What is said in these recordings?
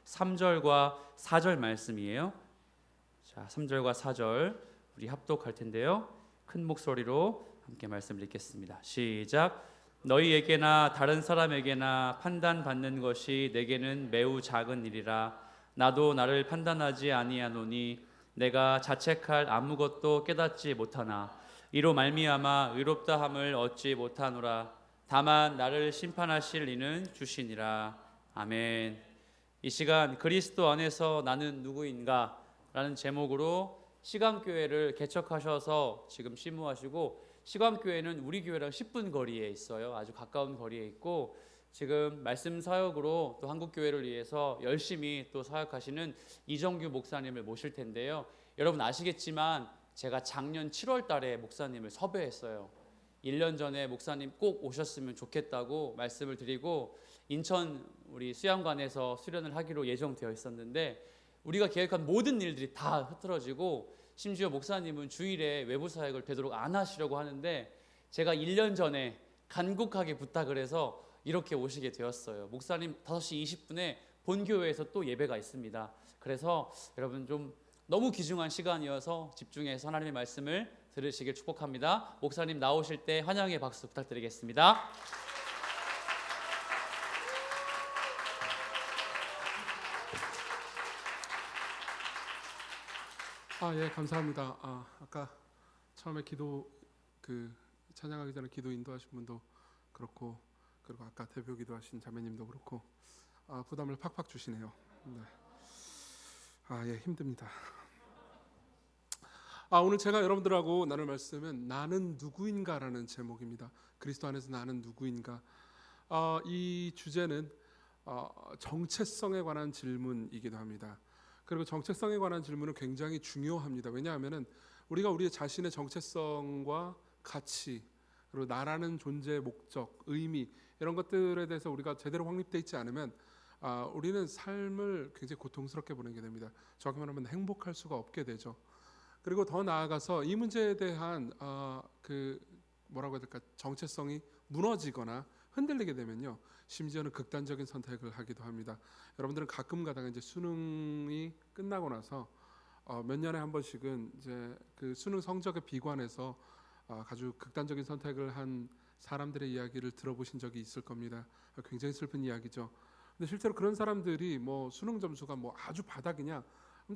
3절과 4절 말씀이에요. 자, 3절과 4절 우리 합독할 텐데요. 큰 목소리로 함께 말씀을 읽겠습니다. 시작. 너희에게나 다른 사람에게나 판단받는 것이 내게는 매우 작은 일이라. 나도 나를 판단하지 아니하노니 내가 자책할 아무것도 깨닫지 못하나 이로 말미암아 의롭다함을 얻지 못하노라. 다만 나를 심판하실 이는 주시니라. 아멘. 이 시간 그리스도 안에서 나는 누구인가 라는 제목으로 시강교회를 개척하셔서 지금 심무하시고, 시강교회는 우리 교회랑 10분 거리에 있어요. 아주 가까운 거리에 있고, 지금 말씀 사역으로 또 한국교회를 위해서 열심히 또 사역하시는 이정규 목사님을 모실 텐데요. 여러분 아시겠지만 제가 작년 7월 달에 목사님을 섭외했어요. 1년 전에 목사님 꼭 오셨으면 좋겠다고 말씀을 드리고 인천 우리 수양관에서 수련을 하기로 예정되어 있었는데, 우리가 계획한 모든 일들이 다 흐트러지고, 심지어 목사님은 주일에 외부 사역을 되도록 안 하시려고 하는데 제가 1년 전에 간곡하게 부탁을 해서 이렇게 오시게 되었어요. 목사님 5시 20분에 본교회에서 또 예배가 있습니다. 그래서 여러분 좀 너무 귀중한 시간이어서 집중해서 하나님의 말씀을 들으시길 축복합니다. 목사님 나오실 때 환영의 박수 부탁드리겠습니다. 예, 감사합니다. 아까 처음에 찬양하기 전에 기도 인도하신 분도 그렇고, 그리고 아까 대표 기도하신 자매님도 그렇고, 부담을 팍팍 주시네요. 네. 예, 힘듭니다. 오늘 제가 여러분들하고 나눌 말씀은 나는 누구인가라는 제목입니다. 그리스도 안에서 나는 누구인가. 이 주제는 정체성에 관한 질문이기도 합니다. 그리고 정체성에 관한 질문은 굉장히 중요합니다. 왜냐하면 우리가 우리의 자신의 정체성과 가치, 그리고 나라는 존재의 목적, 의미, 이런 것들에 대해서 우리가 제대로 확립되어 있지 않으면 우리는 삶을 굉장히 고통스럽게 보내게 됩니다. 정확히 말하면 행복할 수가 없게 되죠. 그리고 더 나아가서 이 문제에 대한 뭐라고 해야 될까, 정체성이 무너지거나 흔들리게 되면요, 심지어는 극단적인 선택을 하기도 합니다. 여러분들은 가끔 가다가 이제 수능이 끝나고 나서 몇 년에 한 번씩은 이제 그 수능 성적에 비관해서 아주 극단적인 선택을 한 사람들의 이야기를 들어보신 적이 있을 겁니다. 굉장히 슬픈 이야기죠. 근데 실제로 그런 사람들이 뭐 수능 점수가 뭐 아주 바닥이냐,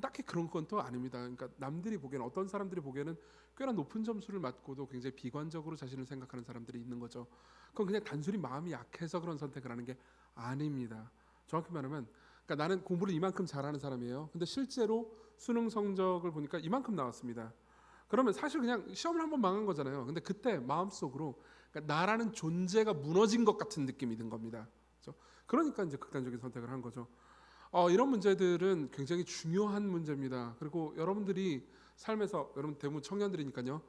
딱히 그런 건 또 아닙니다. 그러니까 남들이 보기에는, 어떤 사람들이 보기에는 꽤나 높은 점수를 맞고도 굉장히 비관적으로 자신을 생각하는 사람들이 있는 거죠. 그건 그냥 단순히 마음이 약해서 그런 선택을 하는 게 아닙니다. 정확히 말하면, 그러니까 나는 공부를 이만큼 잘하는 사람이에요. 근데 실제로 수능 성적을 보니까 이만큼 나왔습니다. 그러면 사실 그냥 시험을 한번 망한 거잖아요. 근데 그때 마음속으로 그러니까 나라는 존재가 무너진 것 같은 느낌이 든 겁니다. 그렇죠? 그러니까 이제 극단적인 선택을 한 거죠. 이런 문제들은 굉장히 중요한 문제입니다. 그리고 여러분들이 삶에서, 여러분 대부분 청년들이니까요,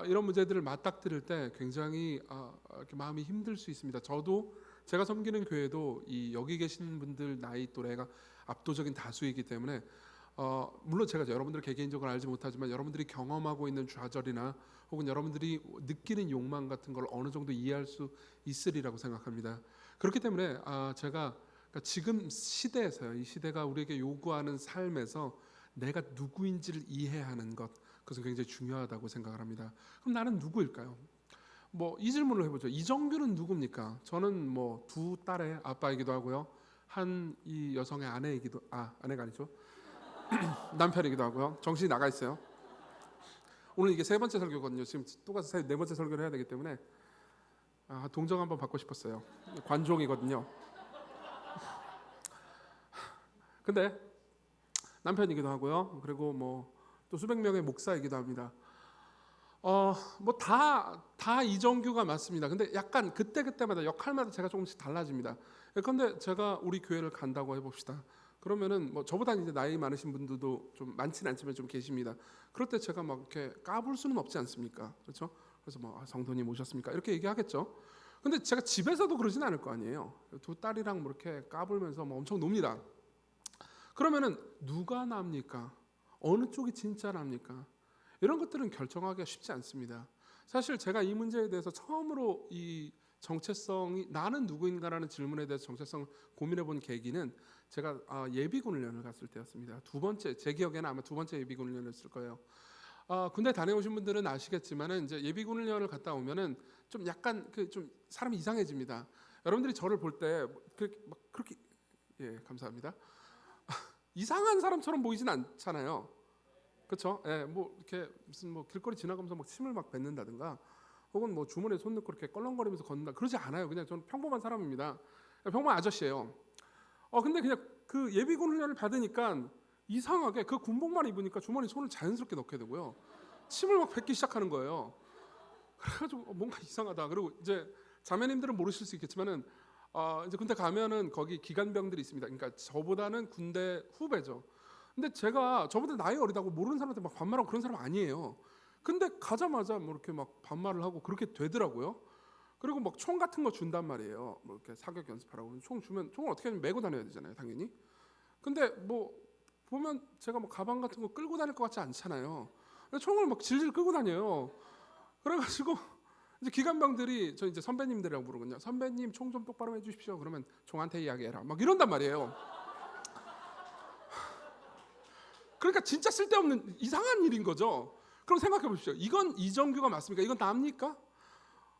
이런 문제들을 맞닥뜨릴 때 굉장히 이렇게 마음이 힘들 수 있습니다. 저도 제가 섬기는 교회도 여기 계신 분들 나이 또래가 압도적인 다수이기 때문에 물론 제가 여러분들을 개개인적으로 알지 못하지만 여러분들이 경험하고 있는 좌절이나 혹은 여러분들이 느끼는 욕망 같은 걸 어느 정도 이해할 수 있으리라고 생각합니다. 그렇기 때문에 제가 지금 시대에서요, 이 시대가 우리에게 요구하는 삶에서 내가 누구인지를 이해하는 것, 그것은 굉장히 중요하다고 생각을 합니다. 그럼 나는 누구일까요? 뭐 이 질문을 해보죠. 이정규는 누굽니까? 저는 뭐 두 딸의 아빠이기도 하고요, 이 여성의 아내이기도, 아내가 아니죠, 남편이기도 하고요. 정신이 나가 있어요. 오늘 이게 3번째 설교거든요. 지금 또 가서 4번째 설교를 해야 되기 때문에 동정 한번 받고 싶었어요. 관종이거든요. 근데 남편이기도 하고요. 그리고 뭐 또 수백 명의 목사이기도 합니다. 뭐 다 이정규가 맞습니다. 근데 약간 그때마다 역할마다 제가 조금씩 달라집니다. 그런데 제가 우리 교회를 간다고 해봅시다. 그러면은 뭐 저보다 이제 나이 많으신 분들도 좀 많지는 않지만 좀 계십니다. 그럴 때 제가 막 이렇게 까불 수는 없지 않습니까? 그렇죠? 그래서 뭐 성도님 오셨습니까? 이렇게 얘기하겠죠. 근데 제가 집에서도 그러진 않을 거 아니에요. 두 딸이랑 뭐 이렇게 까불면서 뭐 엄청 놉니다. 그러면은 누가 납니까? 어느 쪽이 진짜 납니까? 이런 것들은 결정하기가 쉽지 않습니다. 사실 제가 이 문제에 대해서 처음으로 이 정체성이 나는 누구인가라는 질문에 대해서 정체성을 고민해 본 계기는 제가 예비군 훈련을 갔을 때였습니다. 두 번째, 제 기억에는 아마 두 번째 예비군 훈련이었을 거예요. 군대 다녀오신 분들은 아시겠지만은 이제 예비군 훈련을 갔다 오면은 좀 약간 좀 사람이 이상해집니다. 여러분들이 저를 볼 때 그렇게 예, 감사합니다. 이상한 사람처럼 보이진 않잖아요. 그렇죠? 예, 뭐 이렇게 무슨 뭐 길거리 지나가면서 막 침을 막 뱉는다든가 혹은 뭐 주머니에 손 넣고 이렇게 껄렁거리면서 걷는다 그러지 않아요. 그냥 저는 평범한 사람입니다. 평범한 아저씨예요. 근데 그냥 그 예비군 훈련을 받으니까 이상하게 그 군복만 입으니까 주머니 손을 자연스럽게 넣게 되고요. 침을 막 뱉기 시작하는 거예요. 그래가지고 뭔가 이상하다. 그리고 이제 자매님들은 모르실 수 있겠지만은 이제 군대 가면은 거기 기간병들이 있습니다. 그러니까 저보다는 군대 후배죠. 근데 제가 저보다 나이 어리다고 모르는 사람한테 막 반말하고 그런 사람 아니에요. 근데 가자마자 뭐 이렇게 막 반말을 하고 그렇게 되더라고요. 그리고 막 총 같은 거 준단 말이에요. 뭐 이렇게 사격 연습하라고 총 주면 총을 어떻게 하면 메고 다녀야 되잖아요, 당연히. 근데 뭐 보면 제가 뭐 가방 같은 거 끌고 다닐 것 같지 않잖아요. 총을 막 질질 끌고 다녀요. 그래가지고 이제 기관병들이 저 이제 선배님들이라고 부르거든요. 선배님 총 좀 똑바로 해주십시오. 그러면 총한테 이야기해라. 막 이런단 말이에요. 그러니까 진짜 쓸데없는 이상한 일인 거죠. 그럼 생각해 보십시오. 이건 이정규가 맞습니까? 이건 나입니까?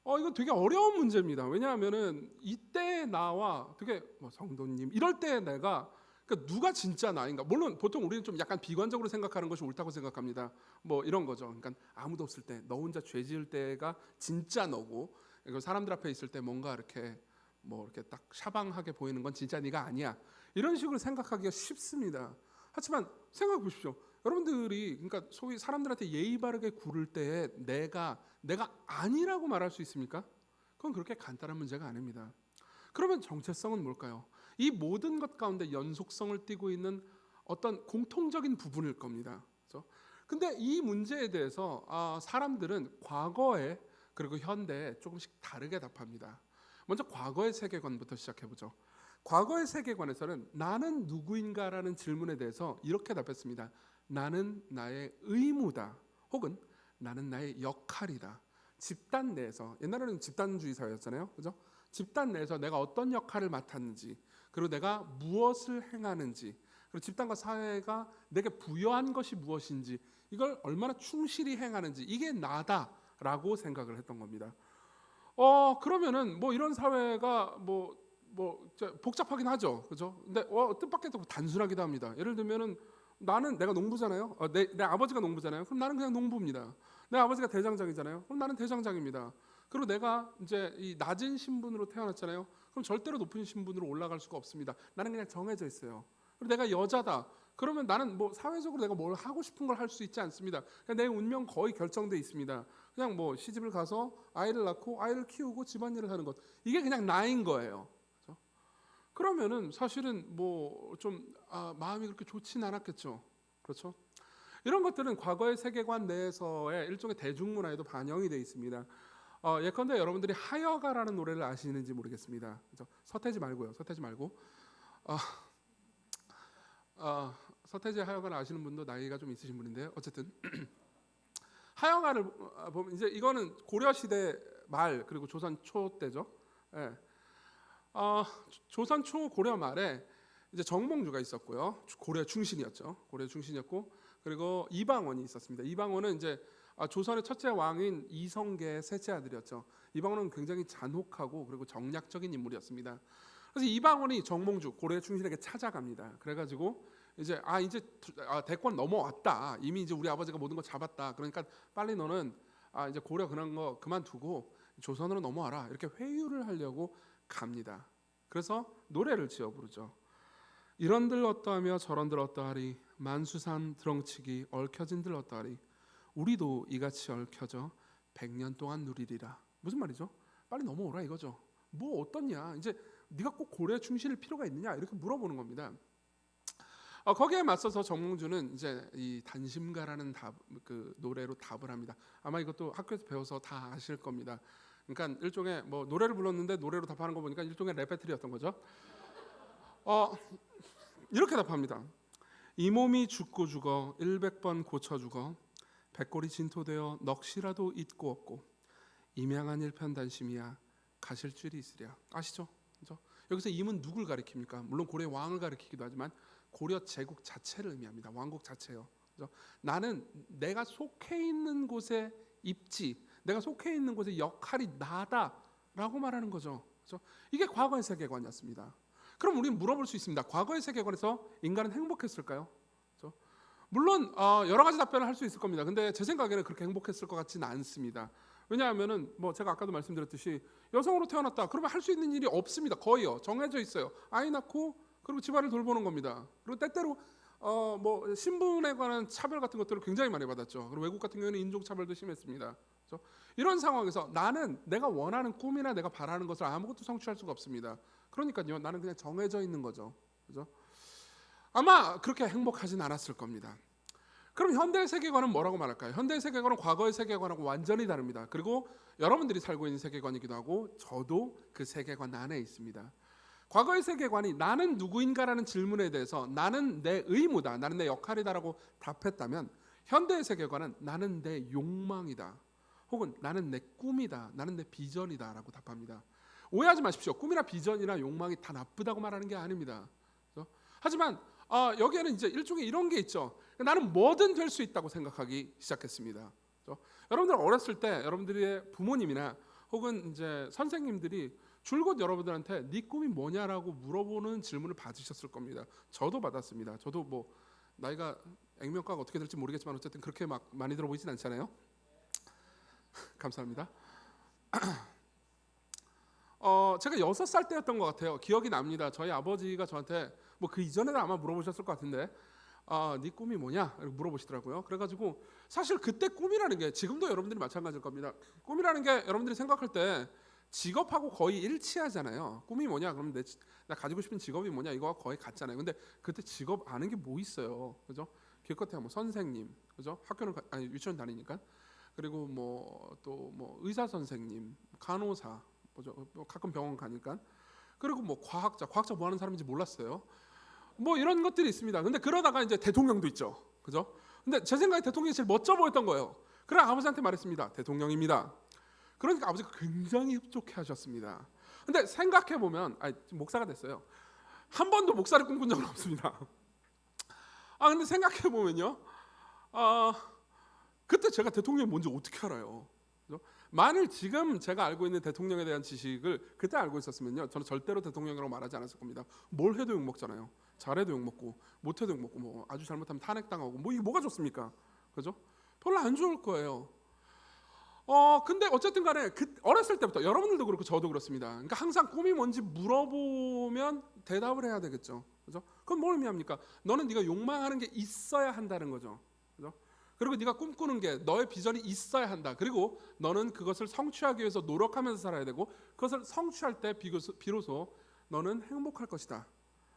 이건 되게 어려운 문제입니다. 왜냐하면은 이때 나와 되게 뭐 성도님 이럴 때 내가 그러니까 누가 진짜 나인가? 물론 보통 우리는 좀 약간 비관적으로 생각하는 것이 옳다고 생각합니다. 뭐 이런 거죠. 그러니까 아무도 없을 때 너 혼자 죄 지을 때가 진짜 너고 사람들 앞에 있을 때 뭔가 이렇게 뭐 이렇게 딱 샤방하게 보이는 건 진짜 네가 아니야. 이런 식으로 생각하기가 쉽습니다. 하지만 생각해 보십시오. 여러분들이 그러니까 소위 사람들한테 예의 바르게 굴을 때 내가 아니라고 말할 수 있습니까? 그건 그렇게 간단한 문제가 아닙니다. 그러면 정체성은 뭘까요? 이 모든 것 가운데 연속성을 띠고 있는 어떤 공통적인 부분일 겁니다. 그렇죠? 근데 이 문제에 대해서 사람들은 과거에 그리고 현대에 조금씩 다르게 답합니다. 먼저 과거의 세계관부터 시작해 보죠. 과거의 세계관에서는 나는 누구인가라는 질문에 대해서 이렇게 답했습니다. 나는 나의 의무다. 혹은 나는 나의 역할이다. 집단 내에서 옛날에는 집단주의 사회였잖아요. 그죠? 집단 내에서 내가 어떤 역할을 맡았는지 그리고 내가 무엇을 행하는지 그리고 집단과 사회가 내게 부여한 것이 무엇인지 이걸 얼마나 충실히 행하는지 이게 나다라고 생각을 했던 겁니다. 그러면은 뭐 이런 사회가 뭐 복잡하긴 하죠, 그죠? 근데 뜻밖에도 단순하기도 합니다. 예를 들면은 나는 내가 농부잖아요. 내 아버지가 농부잖아요. 그럼 나는 그냥 농부입니다. 내 아버지가 대장장이잖아요. 그럼 나는 대장장입니다. 그리고 내가 이제 이 낮은 신분으로 태어났잖아요. 그럼 절대로 높은 신분으로 올라갈 수가 없습니다. 나는 그냥 정해져 있어요. 그리고 내가 여자다. 그러면 나는 뭐 사회적으로 내가 뭘 하고 싶은 걸 할 수 있지 않습니다. 그냥 내 운명 거의 결정돼 있습니다. 그냥 뭐 시집을 가서 아이를 낳고 아이를 키우고 집안일을 하는 것 이게 그냥 나인 거예요. 그렇죠? 그러면은 사실은 뭐 좀 마음이 그렇게 좋진 않았겠죠. 그렇죠? 이런 것들은 과거의 세계관 내에서의 일종의 대중문화에도 반영이 되어 있습니다. 예컨대 여러분들이 하여가라는 노래를 아시는지 모르겠습니다. 그렇죠? 서태지 말고요. 서태지 말고 서태지 하여가를 아시는 분도 나이가 좀 있으신 분인데요. 어쨌든 하여가를 보면 이제 이거는 고려 시대 말 그리고 조선 초 때죠. 예. 조선 초 고려 말에 이제 정몽주가 있었고요. 고려 충신이었죠. 고려 충신이었고 그리고 이방원이 있었습니다. 이방원은 이제 조선의 첫째 왕인 이성계의 셋째 아들이었죠. 이방원은 굉장히 잔혹하고 그리고 정략적인 인물이었습니다. 그래서 이방원이 정몽주 고려 충신에게 찾아갑니다. 그래가지고 이제 대권 넘어왔다. 이미 이제 우리 아버지가 모든 거 잡았다. 그러니까 빨리 너는 이제 고려 그런 거 그만두고 조선으로 넘어와라. 이렇게 회유를 하려고 갑니다. 그래서 노래를 지어 부르죠. 이런들 어떠하며 저런들 어떠하리 만수산 드렁치기 얽혀진들 어떠하리 우리도 이같이 얽혀져 100년 동안 누리리라. 무슨 말이죠? 빨리 넘어오라 이거죠. 뭐 어떻냐? 이제 네가 꼭 고려에 충실할 필요가 있느냐? 이렇게 물어보는 겁니다. 거기에 맞서서 정몽주는 이제 이 단심가라는 그 노래로 답을 합니다. 아마 이것도 학교에서 배워서 다 아실 겁니다. 그러니까 일종의 뭐 노래를 불렀는데 노래로 답하는 거 보니까 일종의 랩 배틀이었던 거죠. 이렇게 답합니다. 이 몸이 죽고 죽어 100번 고쳐 죽어 백골이 진토되어 넋이라도 잊고 없고 임양한 일편단심이야 가실 줄이 있으랴. 아시죠? 그죠? 여기서 임은 누굴 가리킵니까? 물론 고려의 왕을 가리키기도 하지만 고려 제국 자체를 의미합니다. 왕국 자체요. 그죠? 나는 내가 속해 있는 곳에 입지, 내가 속해 있는 곳의 역할이 나다라고 말하는 거죠. 그죠? 이게 과거의 세계관이었습니다. 그럼 우리는 물어볼 수 있습니다. 과거의 세계관에서 인간은 행복했을까요? 그죠? 물론 여러 가지 답변을 할 수 있을 겁니다. 근데 제 생각에는 그렇게 행복했을 것 같지는 않습니다. 왜냐하면은 뭐 제가 아까도 말씀드렸듯이 여성으로 태어났다 그러면 할 수 있는 일이 없습니다. 거의요. 정해져 있어요. 아이 낳고 그리고 집안을 돌보는 겁니다. 그리고 때때로 뭐 신분에 관한 차별 같은 것들을 굉장히 많이 받았죠. 그리고 외국 같은 경우에는 인종 차별도 심했습니다. 그렇죠? 이런 상황에서 나는 내가 원하는 꿈이나 내가 바라는 것을 아무것도 성취할 수가 없습니다. 그러니까요, 나는 그냥 정해져 있는 거죠. 그죠? 아마 그렇게 행복하진 않았을 겁니다. 그럼 현대의 세계관은 뭐라고 말할까요? 현대의 세계관은 과거의 세계관하고 완전히 다릅니다. 그리고 여러분들이 살고 있는 세계관이기도 하고 저도 그 세계관 안에 있습니다. 과거의 세계관이 나는 누구인가라는 질문에 대해서 나는 내 의무다, 나는 내 역할이다라고 답했다면 현대의 세계관은 나는 내 욕망이다, 혹은 나는 내 꿈이다, 나는 내 비전이다라고 답합니다. 오해하지 마십시오. 꿈이나 비전이나 욕망이 다 나쁘다고 말하는 게 아닙니다. 그렇죠? 하지만 여기에는 이제 일종의 이런 게 있죠. 나는 뭐든 될 수 있다고 생각하기 시작했습니다. 그렇죠? 여러분들 어렸을 때 여러분들의 부모님이나 혹은 이제 선생님들이 줄곧 여러분들한테 네 꿈이 뭐냐라고 물어보는 질문을 받으셨을 겁니다. 저도 받았습니다. 저도 뭐 나이가 액면가가 어떻게 될지 모르겠지만 어쨌든 그렇게 막 많이 들어보이진 않잖아요. 감사합니다. 제가 6살 때였던 것 같아요. 기억이 납니다. 저희 아버지가 저한테 뭐 그 이전에도 아마 물어보셨을 것 같은데 네 꿈이 뭐냐? 이렇게 물어보시더라고요. 그래가지고 사실 그때 꿈이라는 게 지금도 여러분들이 마찬가지일 겁니다. 꿈이라는 게 여러분들이 생각할 때 직업하고 거의 일치하잖아요. 꿈이 뭐냐? 그러면 나 가지고 싶은 직업이 뭐냐? 이거와 거의 같잖아요. 근데 그때 직업 아는 게 뭐 있어요? 그죠? 기껏해야 뭐 선생님, 그죠? 학교는 유치원 다니니까. 그리고 뭐 또 뭐 의사 선생님, 간호사, 뭐 가끔 병원 가니까. 그리고 뭐 과학자 뭐 하는 사람인지 몰랐어요. 뭐 이런 것들이 있습니다. 근데 그러다가 이제 대통령도 있죠. 그죠? 근데 제 생각에 대통령이 제일 멋져 보였던 거예요. 그래 아버지한테 말했습니다. 대통령입니다. 그러니까 아버지가 굉장히 흡족해 하셨습니다. 근데 생각해 보면 목사가 됐어요. 한 번도 목사를 꿈꾼 적은 없습니다. 근데 생각해 보면요. 그때 제가 대통령이 뭔지 어떻게 알아요? 그죠? 만일 지금 제가 알고 있는 대통령에 대한 지식을 그때 알고 있었으면요, 저는 절대로 대통령이라고 말하지 않았을 겁니다. 뭘 해도 욕 먹잖아요. 잘해도 욕 먹고 못해도 욕 먹고 뭐 아주 잘못하면 탄핵당하고 뭐 이게 뭐가 좋습니까? 그죠? 별로 안 좋을 거예요. 근데 어쨌든 간에 어렸을 때부터 여러분들도 그렇고 저도 그렇습니다. 그러니까 항상 꿈이 뭔지 물어보면 대답을 해야 되겠죠. 그죠? 그건 뭘 의미합니까? 너는 네가 욕망하는 게 있어야 한다는 거죠. 그죠? 그리고 네가 꿈꾸는 게 너의 비전이 있어야 한다. 그리고 너는 그것을 성취하기 위해서 노력하면서 살아야 되고 그것을 성취할 때 비로소 너는 행복할 것이다.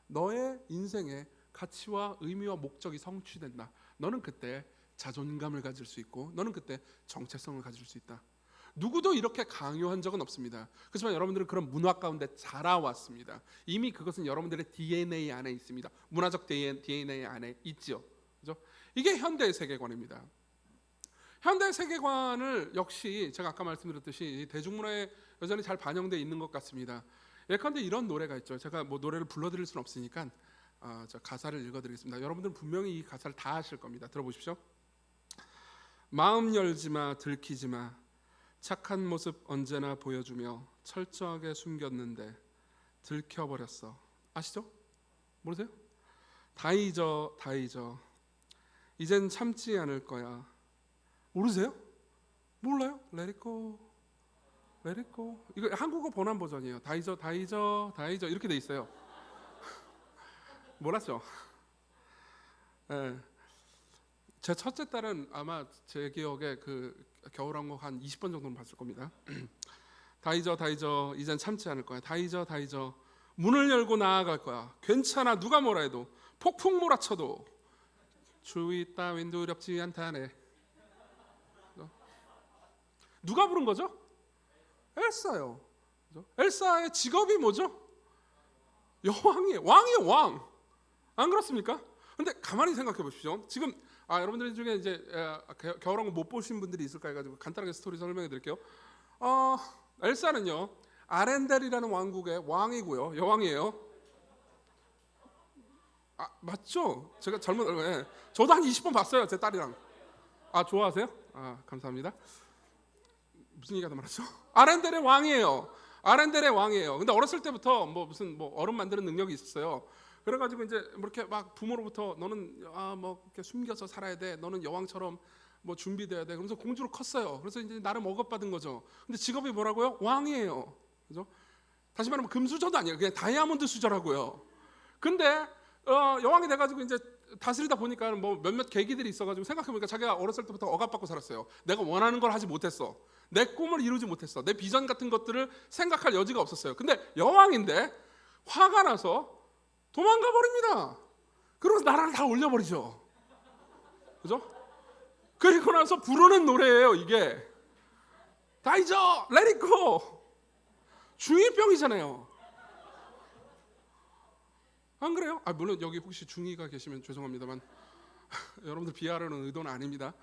너의 인생의 가치와 의미와 목적이 성취된다. 너는 그때 자존감을 가질 수 있고 너는 그때 정체성을 가질 수 있다. 누구도 이렇게 강요한 적은 없습니다. 그렇지만 여러분들은 그런 문화 가운데 자라왔습니다. 이미 그것은 여러분들의 DNA 안에 있습니다. 문화적 DNA 안에 있죠. 그죠? 이게 현대의 세계관입니다. 현대의 세계관을 역시 제가 아까 말씀드렸듯이 대중문화에 여전히 잘 반영되어 있는 것 같습니다. 예컨대 이런 노래가 있죠. 제가 뭐 노래를 불러드릴 수는 없으니까 저 가사를 읽어드리겠습니다. 여러분들은 분명히 이 가사를 다 아실 겁니다. 들어보십시오. 마음 열지마 들키지마 착한 모습 언제나 보여주며 철저하게 숨겼는데 들켜버렸어. 아시죠? 모르세요? 다 잊어 이젠 참지 않을 거야. 모르세요? 몰라요? Let it go, let it go. 이거 한국어 번안 버전이에요. 다 잊어 이렇게 돼 있어요. 몰랐죠? 네. 제 첫째 딸은 아마 제 기억에 그 겨울왕국 한 20번 정도는 봤을 겁니다. 다 잊어 이젠 참지 않을 거야. 다 잊어 문을 열고 나아갈 거야. 괜찮아 누가 뭐라 해도 폭풍 몰아쳐도 주위 따윈 두렵지 않다네. 누가 부른 거죠? 엘사요. 엘사의 직업이 뭐죠? 여왕이에요. 왕이에요, 왕. 안 그렇습니까? 근데 가만히 생각해 보십시오. 지금 여러분들 중에 이제 겨울왕국 못 보신 분들이 있을까 해가지고 간단하게 스토리 설명해 드릴게요. 엘사는요 아렌델이라는 왕국의 왕이고요. 여왕이에요. 맞죠? 제가 예. 저도 한 20번 봤어요. 제 딸이랑. 좋아하세요? 감사합니다. 무슨 얘기하다 말았죠? 아렌델의 왕이에요. 아렌델의 왕이에요. 근데 어렸을 때부터 무슨 얼음 만드는 능력이 있었어요. 그래가지고 이제 이렇게 막 부모로부터 너는 이렇게 숨겨서 살아야 돼. 너는 여왕처럼 준비돼야 돼. 그래서 공주로 컸어요. 그래서 이제 나름 억압받은 거죠. 근데 직업이 뭐라고요? 왕이에요. 그죠? 다시 말하면 금수저도 아니에요. 그냥 다이아몬드 수저라고요. 근데 여왕이 돼가지고 이제 다스리다 보니까 몇몇 계기들이 있어가지고 생각해보니까 자기가 어렸을 때부터 억압받고 살았어요. 내가 원하는 걸 하지 못했어. 내 꿈을 이루지 못했어. 내 비전 같은 것들을 생각할 여지가 없었어요. 근데 여왕인데 화가 나서 도망가 버립니다. 그러고 나라를 다 올려버리죠. 그죠? 그리고 나서 부르는 노래예요. 이게 다 잊어, let it go. 중2병이잖아요. 안 그래요? 물론 여기 혹시 중2가 계시면 죄송합니다만 여러분들 비하하려는 의도는 아닙니다.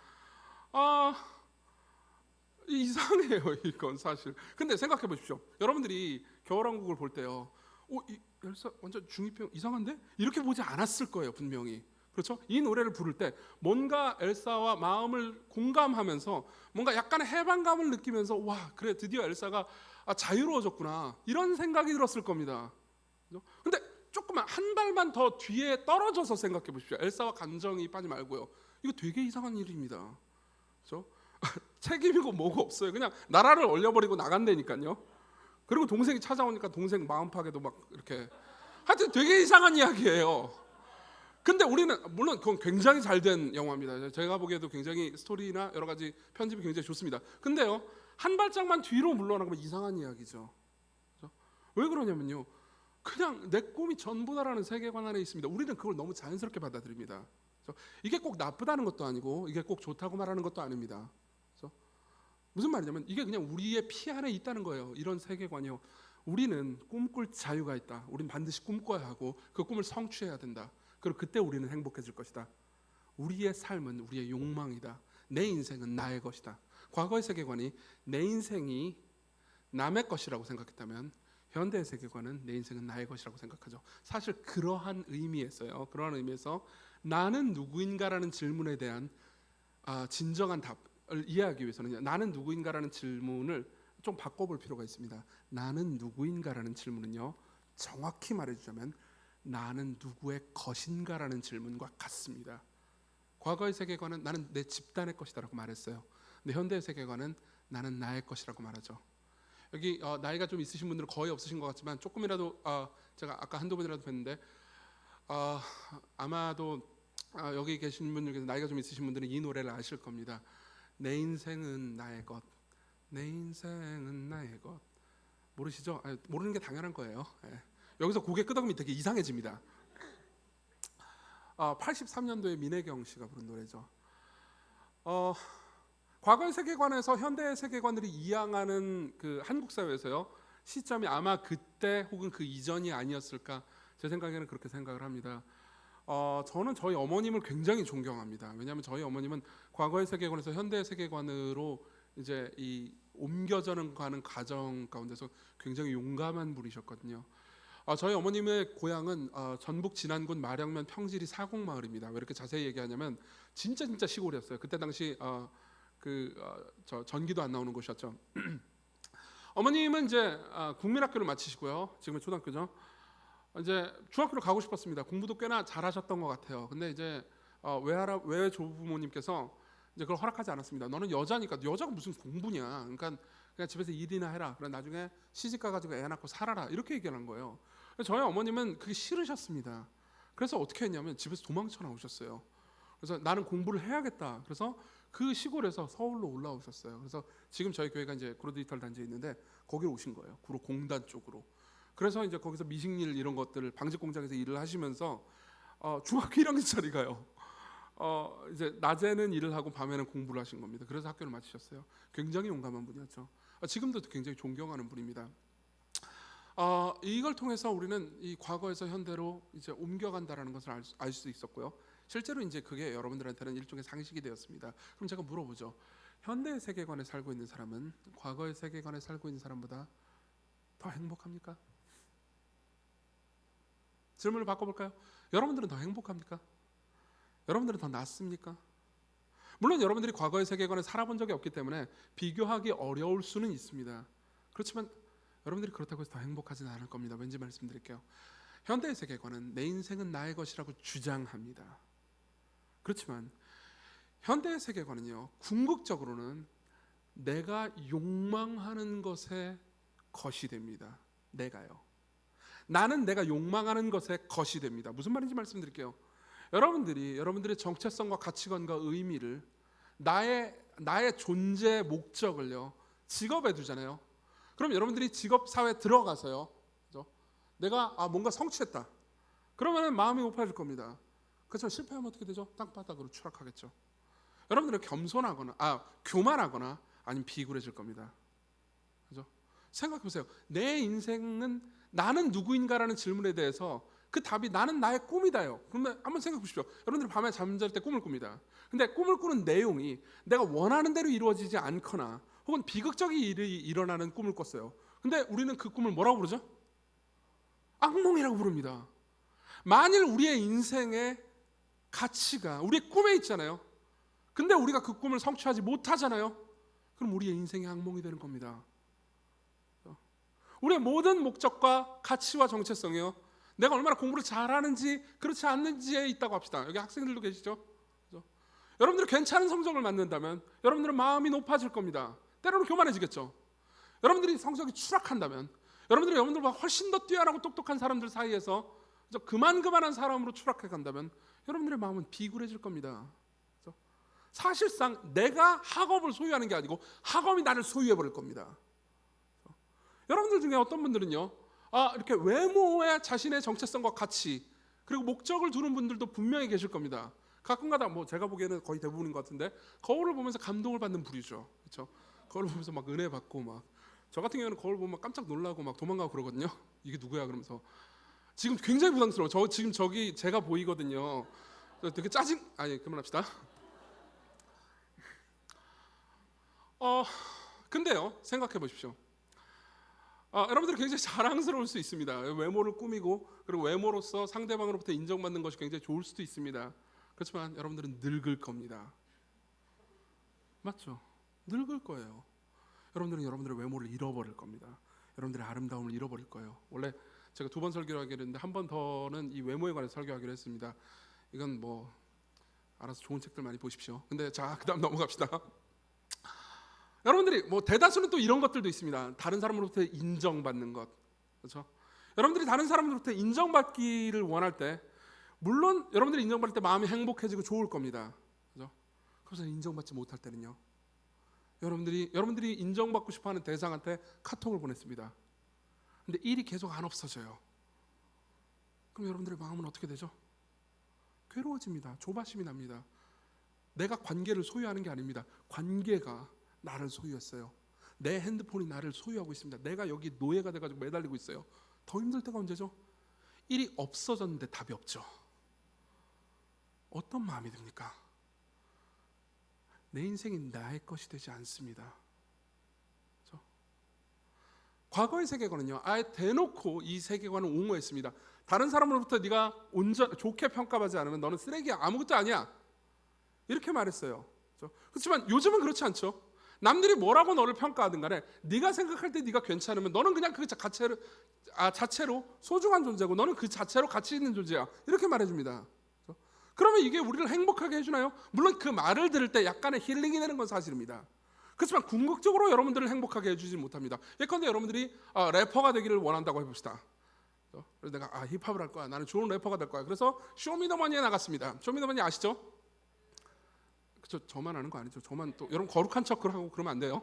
이상해요 이건 사실. 근데 생각해 보십시오. 여러분들이 겨울왕국을 볼 때요, 이 엘사 완전 중2병 이상한데? 이렇게 보지 않았을 거예요 분명히. 그렇죠? 이 노래를 부를 때 뭔가 엘사와 마음을 공감하면서 뭔가 약간의 해방감을 느끼면서 와 그래 드디어 엘사가 자유로워졌구나 이런 생각이 들었을 겁니다. 그렇죠? 근데 조금만 한 발만 더 뒤에 떨어져서 생각해 보십시오. 엘사와 감정이 빠지 말고요. 이거 되게 이상한 일입니다. 그렇죠? 책임이고 뭐고 없어요. 그냥 나라를 얼려버리고 나간다니까요. 그리고 동생이 찾아오니까 동생 마음 파괴도 막 이렇게 하여튼 되게 이상한 이야기예요. 근데 우리는 물론 그건 굉장히 잘 된 영화입니다. 제가 보기에도 굉장히 스토리나 여러 가지 편집이 굉장히 좋습니다. 근데요 한 발짝만 뒤로 물러나면 이상한 이야기죠. 그렇죠? 왜 그러냐면요, 그냥 내 꿈이 전부다라는 세계관 안에 있습니다. 우리는 그걸 너무 자연스럽게 받아들입니다. 그렇죠? 이게 꼭 나쁘다는 것도 아니고 이게 꼭 좋다고 말하는 것도 아닙니다. 그렇죠? 무슨 말이냐면 이게 그냥 우리의 피 안에 있다는 거예요. 이런 세계관이요. 우리는 꿈꿀 자유가 있다. 우리는 반드시 꿈꿔야 하고 그 꿈을 성취해야 된다. 그리고 그때 우리는 행복해질 것이다. 우리의 삶은 우리의 욕망이다. 내 인생은 나의 것이다. 과거의 세계관이 내 인생이 남의 것이라고 생각했다면 현대의 세계관은 내 인생은 나의 것이라고 생각하죠. 사실 그러한 의미에서요. 그러한 의미에서 나는 누구인가라는 질문에 대한 진정한 답을 이해하기 위해서는 나는 누구인가라는 질문을 좀 바꿔볼 필요가 있습니다. 나는 누구인가라는 질문은요, 정확히 말해주자면 나는 누구의 것인가라는 질문과 같습니다. 과거의 세계관은 나는 내 집단의 것이다라고 말했어요. 근데 현대의 세계관은 나는 나의 것이라고 말하죠. 여기 나이가 좀 있으신 분들은 거의 없으신 것 같지만 조금이라도 제가 아까 한두 번이라도 뵀는데 아마도 여기 계신 분들 중에서 나이가 좀 있으신 분들은 이 노래를 아실 겁니다. 내 인생은 나의 것, 내 인생은 나의 것. 모르시죠? 모르는 게 당연한 거예요. 여기서 고개 끄덕이면 되게 이상해집니다. 83년도에 민혜경 씨가 부른 노래죠. 과거의 세계관에서 현대의 세계관들이 이양하는 그 한국 사회에서요, 시점이 아마 그때 혹은 그 이전이 아니었을까, 제 생각에는 그렇게 생각을 합니다. 저는 저희 어머님을 굉장히 존경합니다. 왜냐하면 저희 어머님은 과거의 세계관에서 현대의 세계관으로 이제 이 옮겨져는 가는 과정 가운데서 굉장히 용감한 분이셨거든요. 저희 어머님의 고향은 전북 진안군 마령면 평지리 사곡마을입니다. 왜 이렇게 자세히 얘기하냐면 진짜 시골이었어요. 그때 당시 저 전기도 안 나오는 곳이었죠. 어머님은 이제 국민학교를 마치시고요. 지금은 초등학교죠. 이제 중학교를 가고 싶었습니다. 공부도 꽤나 잘하셨던 것 같아요. 근데 이제 외 조부모님께서 이제 그걸 허락하지 않았습니다. 너는 여자니까 여자가 무슨 공부냐. 그러니까 그냥 집에서 일이나 해라. 그래 나중에 시집 가가지고 애 낳고 살아라. 이렇게 얘기하는 거예요. 저희 어머님은 그게 싫으셨습니다. 그래서 어떻게 했냐면 집에서 도망쳐 나오셨어요. 그래서 나는 공부를 해야겠다. 그래서 그 시골에서 서울로 올라오셨어요. 그래서 지금 저희 교회가 이제 구로디지털 단지에 있는데 거기로 오신 거예요. 구로 공단 쪽으로. 그래서 이제 거기서 미식일 이런 것들을 방직 공장에서 일을 하시면서 중학교 1학년짜리가요. 이제 낮에는 일을 하고 밤에는 공부를 하신 겁니다. 그래서 학교를 마치셨어요. 굉장히 용감한 분이었죠. 지금도 굉장히 존경하는 분입니다. 이걸 통해서 우리는 이 과거에서 현대로 이제 옮겨간다라는 것을 알 수 있었고요. 실제로 이제 그게 여러분들한테는 일종의 상식이 되었습니다. 그럼 제가 물어보죠. 현대의 세계관에 살고 있는 사람은 과거의 세계관에 살고 있는 사람보다 더 행복합니까? 질문을 바꿔볼까요? 여러분들은 더 행복합니까? 여러분들은 더 낫습니까? 물론 여러분들이 과거의 세계관을 살아본 적이 없기 때문에 비교하기 어려울 수는 있습니다. 그렇지만 여러분들이 그렇다고 해서 더 행복하지는 않을 겁니다. 왠지 말씀드릴게요. 현대의 세계관은 내 인생은 나의 것이라고 주장합니다. 그렇지만 현대의 세계관은요, 궁극적으로는 내가 욕망하는 것의 것이 됩니다. 내가요. 나는 내가 욕망하는 것의 것이 됩니다. 무슨 말인지 말씀드릴게요. 여러분들의 정체성과 가치관과 의미를 나의 존재 목적을요 직업에 두잖아요. 그럼 여러분들이 직업 사회에 들어가서요, 그렇죠? 내가 뭔가 성취했다. 그러면은 마음이 높아질 겁니다. 그렇지만 실패하면 어떻게 되죠? 땅바닥으로 추락하겠죠. 여러분들은 교만하거나 아니면 비굴해질 겁니다. 그렇죠? 생각해 보세요. 내 인생은 나는 누구인가라는 질문에 대해서 그 답이 나는 나의 꿈이다요. 그러면 한번 생각해 보십시오. 여러분들이 밤에 잠잘 때 꿈을 꿉니다. 근데 꿈을 꾸는 내용이 내가 원하는 대로 이루어지지 않거나 혹은 비극적인 일이 일어나는 꿈을 꿨어요. 근데 우리는 그 꿈을 뭐라고 부르죠? 악몽이라고 부릅니다. 만일 우리의 인생의 가치가 우리의 꿈에 있잖아요. 근데 우리가 그 꿈을 성취하지 못하잖아요. 그럼 우리의 인생이 악몽이 되는 겁니다. 우리의 모든 목적과 가치와 정체성이요, 내가 얼마나 공부를 잘하는지 그렇지 않는지에 있다고 합시다. 여기 학생들도 계시죠? 그렇죠? 여러분들이 괜찮은 성적을 만든다면 여러분들은 마음이 높아질 겁니다. 때로는 교만해지겠죠. 여러분들이 성적이 추락한다면 여러분들보다 훨씬 더 뛰어나고 똑똑한 사람들 사이에서 그만한 사람으로 추락해 간다면 여러분들의 마음은 비굴해질 겁니다. 그렇죠? 사실상 내가 학업을 소유하는 게 아니고 학업이 나를 소유해 버릴 겁니다. 그렇죠? 여러분들 중에 어떤 분들은요, 이렇게 외모에 자신의 정체성과 가치 그리고 목적을 두는 분들도 분명히 계실 겁니다. 가끔가다 제가 보기에는 거의 대부분인 것 같은데 거울을 보면서 감동을 받는 부류죠. 그렇죠? 거울을 보면서 막 은혜 받고 저 같은 경우는 거울 보면 깜짝 놀라고 막 도망가고 그러거든요. 이게 누구야 그러면서 지금 굉장히 부담스러워. 지금 저기 제가 보이거든요. 되게 그만합시다. 근데요, 생각해 보십시오. 여러분들이 굉장히 자랑스러울 수 있습니다. 외모를 꾸미고 그리고 외모로서 상대방으로부터 인정받는 것이 굉장히 좋을 수도 있습니다. 그렇지만 여러분들은 늙을 겁니다. 맞죠? 늙을 거예요. 여러분들은 여러분들의 외모를 잃어버릴 겁니다. 여러분들의 아름다움을 잃어버릴 거예요. 원래 제가 2번 설교를 하기로 했는데 한 번 더는 이 외모에 관해서 설교하기로 했습니다. 이건 알아서 좋은 책들 많이 보십시오. 근데 그다음 넘어갑시다. 여러분들이 대다수는 또 이런 것들도 있습니다. 다른 사람으로부터 인정받는 것, 그렇죠? 여러분들이 다른 사람으로부터 인정받기를 원할 때, 물론 여러분들이 인정받을 때 마음이 행복해지고 좋을 겁니다. 그렇죠? 그래서 인정받지 못할 때는요, 여러분들이 인정받고 싶어하는 대상한테 카톡을 보냈습니다. 근데 일이 계속 안 없어져요. 그럼 여러분들의 마음은 어떻게 되죠? 괴로워집니다. 조바심이 납니다. 내가 관계를 소유하는 게 아닙니다. 관계가 나를 소유했어요. 내 핸드폰이 나를 소유하고 있습니다. 내가 여기 노예가 돼가지고 매달리고 있어요. 더 힘들 때가 언제죠? 일이 없어졌는데 답이 없죠. 어떤 마음이 듭니까? 내 인생이 나의 것이 되지 않습니다. 그렇죠? 과거의 세계관은요, 아예 대놓고 이 세계관을 옹호했습니다. 다른 사람으로부터 네가 좋게 평가받지 않으면 너는 쓰레기야, 아무것도 아니야, 이렇게 말했어요. 그렇죠? 그렇지만 요즘은 그렇지 않죠. 남들이 뭐라고 너를 평가하든 간에 네가 생각할 때 네가 괜찮으면 너는 그냥 그 자체로 소중한 존재고 너는 그 자체로 가치 있는 존재야, 이렇게 말해줍니다. 그러면 이게 우리를 행복하게 해주나요? 물론 그 말을 들을 때 약간의 힐링이 되는 건 사실입니다. 그렇지만 궁극적으로 여러분들을 행복하게 해주지 못합니다. 예컨대 여러분들이 래퍼가 되기를 원한다고 해봅시다. 그래서 내가 힙합을 할 거야, 나는 좋은 래퍼가 될 거야. 그래서 쇼미더머니에 나갔습니다. 쇼미더머니 아시죠? 그렇죠? 저만 아는 거 아니죠? 저만 또 여러분 거룩한 척을 하고 그러면 안 돼요.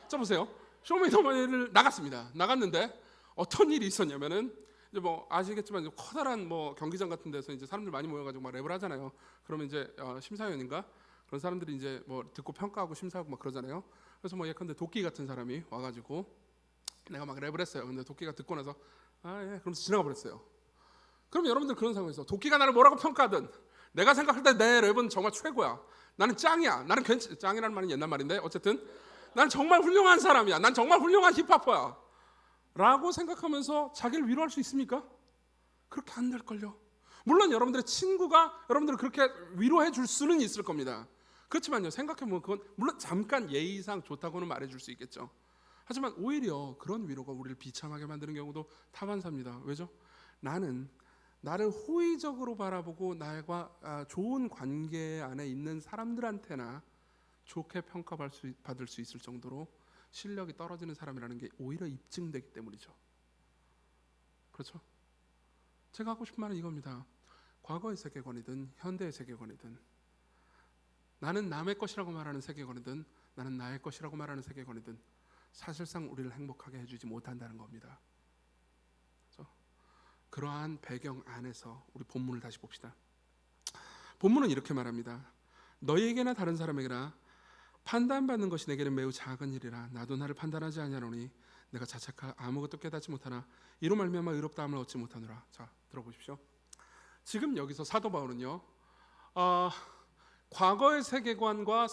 자 보세요. 쇼미더머니를 나갔습니다. 나갔는데 어떤 일이 있었냐면은 이제 아시겠지만 이제 커다란 경기장 같은 데서 이제 사람들 많이 모여가지고 막 랩을 하잖아요. 그러면 이제 심사위원인가 그런 사람들이 이제 듣고 평가하고 심사하고 막 그러잖아요. 그래서 예컨대 도끼 같은 사람이 와가지고 내가 막 랩을 했어요. 근데 도끼가 듣고 나서 예, 그러면서 지나가 버렸어요. 그럼 여러분들 그런 상황에서 도끼가 나를 뭐라고 평가하든 내가 생각할 때 내 랩은 정말 최고야. 나는 짱이야. 나는 짱이라는 말은 옛날 말인데 어쨌든 난 정말 훌륭한 사람이야. 난 정말 훌륭한 힙합퍼야. 라고 생각하면서 자기를 위로할 수 있습니까? 그렇게 안 될걸요. 물론 여러분들의 친구가 여러분들을 그렇게 위로해 줄 수는 있을 겁니다. 그렇지만요, 생각해보면 그건 물론 잠깐 예의상 좋다고는 말해줄 수 있겠죠. 하지만 오히려 그런 위로가 우리를 비참하게 만드는 경우도 다반사입니다. 왜죠? 나는 나를 호의적으로 바라보고 나와 좋은 관계 안에 있는 사람들한테나 좋게 평가받을 수 있을 정도로 실력이 떨어지는 사람이라는 게 오히려 입증되기 때문이죠. 그렇죠? 제가 하고 싶은 말은 이겁니다. 과거의 세계관이든 현대의 세계관이든, 나는 남의 것이라고 말하는 세계관이든 나는 나의 것이라고 말하는 세계관이든 사실상 우리를 행복하게 해주지 못한다는 겁니다. 그렇죠? 그러한 배경 안에서 우리 본문을 다시 봅시다. 본문은 이렇게 말합니다. 너희에게나 다른 사람에게나 판단받는 것이 내게는 매우 작은 일이라 나도 나를 판단하지 아니하노니 내가 자책하 아무것도 깨닫지 못하나 이로 말미암아 의롭다함을 얻지 못하노라. 자, 들어보십시오. 지금 여기서 사도 바울은요, 과거의 세계관과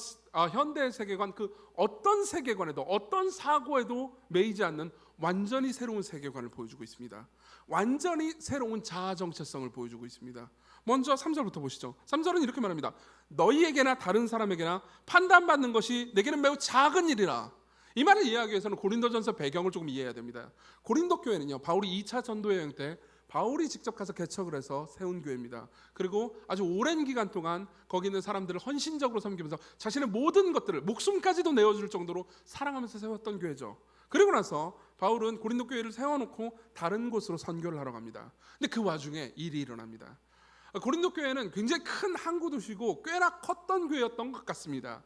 현대의 세계관, 그 어떤 세계관에도 어떤 사고에도 매이지 않는 완전히 새로운 세계관을 보여주고 있습니다. 완전히 새로운 자아 정체성을 보여주고 있습니다. 먼저 3절부터 보시죠. 3절은 이렇게 말합니다. 너희에게나 다른 사람에게나 판단받는 것이 내게는 매우 작은 일이라. 이 말을 이해하기 위해서는 고린도전서 배경을 조금 이해해야 됩니다. 고린도 교회는요, 바울이 2차 전도 여행 때 바울이 직접 가서 개척을 해서 세운 교회입니다. 그리고 아주 오랜 기간 동안 거기 있는 사람들을 헌신적으로 섬기면서 자신의 모든 것들을 목숨까지도 내어줄 정도로 사랑하면서 세웠던 교회죠. 그리고 나서 바울은 고린도 교회를 세워놓고 다른 곳으로 선교를 하러 갑니다. 근데 그 와중에 일이 일어납니다. 고린도 교회는 굉장히 큰 항구 도시고 꽤나 컸던 교회였던 것 같습니다.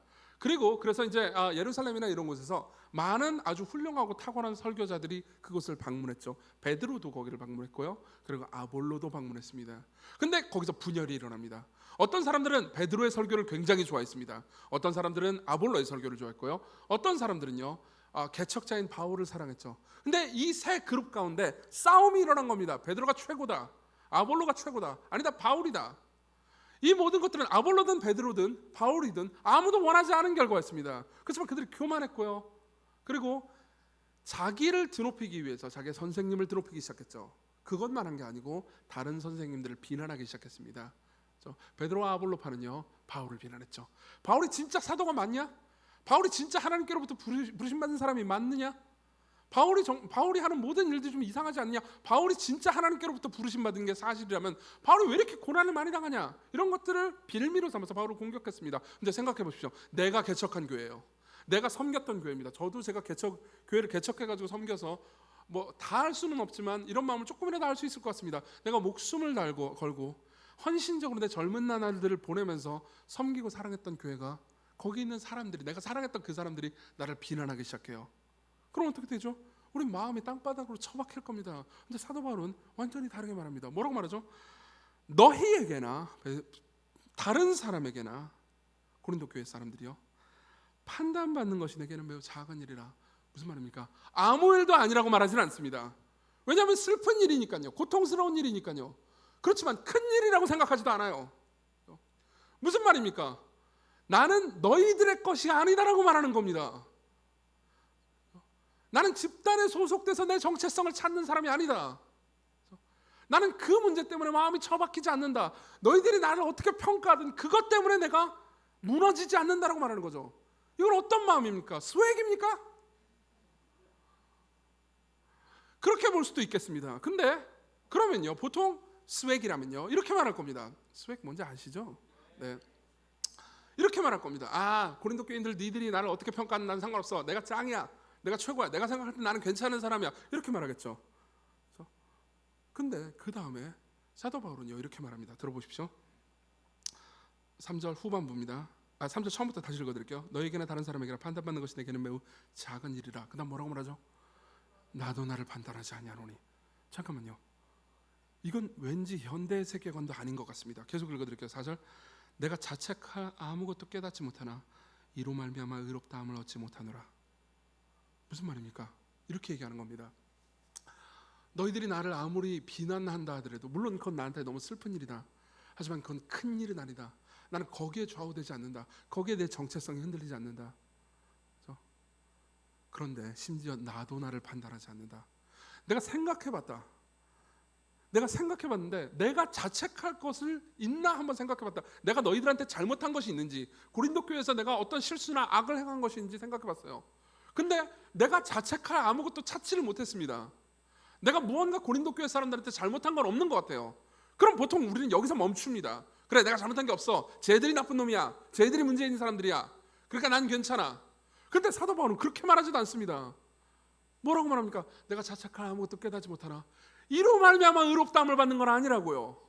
그래서 이제 예루살렘이나 이런 곳에서 많은 아주 훌륭하고 탁월한 설교자들이 그곳을 방문했죠. 베드로도 거기를 방문했고요. 그리고 아볼로도 방문했습니다. 근데 거기서 분열이 일어납니다. 어떤 사람들은 베드로의 설교를 굉장히 좋아했습니다. 어떤 사람들은 아볼로의 설교를 좋아했고요. 어떤 사람들은요, 개척자인 바울을 사랑했죠. 근데 이 세 그룹 가운데 싸움이 일어난 겁니다. 베드로가 최고다, 아볼로가 최고다, 아니다 바울이다. 이 모든 것들은 아볼로든 베드로든 바울이든 아무도 원하지 않은 결과였습니다. 그렇지만 그들이 교만했고요. 그리고 자기를 드높이기 위해서 자기의 선생님을 드높이기 시작했죠. 그것만 한 게 아니고 다른 선생님들을 비난하기 시작했습니다. 베드로와 아볼로파는요, 바울을 비난했죠. 바울이 진짜 사도가 맞냐? 바울이 진짜 하나님께로부터 부르심받은 사람이 맞느냐? 바울이 하는 모든 일들이 좀 이상하지 않냐? 바울이 진짜 하나님께로부터 부르심받은 게 사실이라면 바울이 왜 이렇게 고난을 많이 당하냐? 이런 것들을 빌미로 삼아서 바울을 공격했습니다. 근데 생각해 보십시오. 내가 개척한 교회예요. 내가 섬겼던 교회입니다. 저도 제가 교회를 개척해가지고 섬겨서 뭐 다 할 수는 없지만 이런 마음을 조금이라도 할 수 있을 것 같습니다. 내가 목숨을 걸고 헌신적으로 내 젊은 나날들을 보내면서 섬기고 사랑했던 교회가, 거기 있는 사람들이, 내가 사랑했던 그 사람들이 나를 비난하기 시작해요. 그럼 어떻게 되죠? 우리 마음이 땅바닥으로 처박힐 겁니다. 근데 사도 바울은 완전히 다르게 말합니다. 뭐라고 말하죠? 너희에게나 다른 사람에게나, 고린도 교회 사람들이요, 판단받는 것이 내게는 매우 작은 일이라. 무슨 말입니까? 아무 일도 아니라고 말하지는 않습니다. 왜냐하면 슬픈 일이니까요, 고통스러운 일이니까요. 그렇지만 큰 일이라고 생각하지도 않아요. 무슨 말입니까? 나는 너희들의 것이 아니다라고 말하는 겁니다. 나는 집단에 소속돼서 내 정체성을 찾는 사람이 아니다. 나는 그 문제 때문에 마음이 처박히지 않는다. 너희들이 나를 어떻게 평가하든 그것 때문에 내가 무너지지 않는다라고 말하는 거죠. 이건 어떤 마음입니까? 스웩입니까? 그렇게 볼 수도 있겠습니다. 근데 그러면요, 보통 스웩이라면요 이렇게 말할 겁니다. 스웩 뭔지 아시죠? 네. 이렇게 말할 겁니다. 고린도 교인들, 니들이 나를 어떻게 평가하든 난 상관없어. 내가 짱이야, 내가 최고야, 내가 생각할 때 나는 괜찮은 사람이야, 이렇게 말하겠죠. 근데 그 다음에 사도 바울은요 이렇게 말합니다. 들어보십시오. 3절 후반부입니다. 3절 처음부터 다시 읽어드릴게요. 너에게나 다른 사람에게나 판단받는 것이 내게는 매우 작은 일이라. 그 다음 뭐라고 말하죠? 나도 나를 판단하지 아니하노니. 잠깐만요, 이건 왠지 현대 세계관도 아닌 것 같습니다. 계속 읽어드릴게요. 4절. 내가 자책할 아무것도 깨닫지 못하나 이로 말미암아 의롭다함을 얻지 못하노라. 무슨 말입니까? 이렇게 얘기하는 겁니다. 너희들이 나를 아무리 비난한다 하더라도, 물론 그건 나한테 너무 슬픈 일이다, 하지만 그건 큰 일은 아니다. 나는 거기에 좌우되지 않는다. 거기에 내 정체성이 흔들리지 않는다. 그런데 심지어 나도 나를 판단하지 않는다. 내가 생각해봤다. 내가 생각해봤는데 내가 자책할 것을 있나 한번 생각해봤다. 내가 너희들한테 잘못한 것이 있는지, 고린도 교회에서 내가 어떤 실수나 악을 행한 것이 있는지 생각해봤어요. 근데 내가 자책할 아무것도 찾지를 못했습니다. 내가 무언가 고린도 교회 사람들한테 잘못한 건 없는 것 같아요. 그럼 보통 우리는 여기서 멈춥니다. 그래, 내가 잘못한 게 없어. 쟤들이 나쁜 놈이야. 쟤들이 문제 있는 사람들이야. 그러니까 난 괜찮아. 근데 사도 바울은 그렇게 말하지도 않습니다. 뭐라고 말합니까? 내가 자책할 아무것도 깨닫지 못하나 이로 말미암아 의롭다함을 받는 건 아니라고요.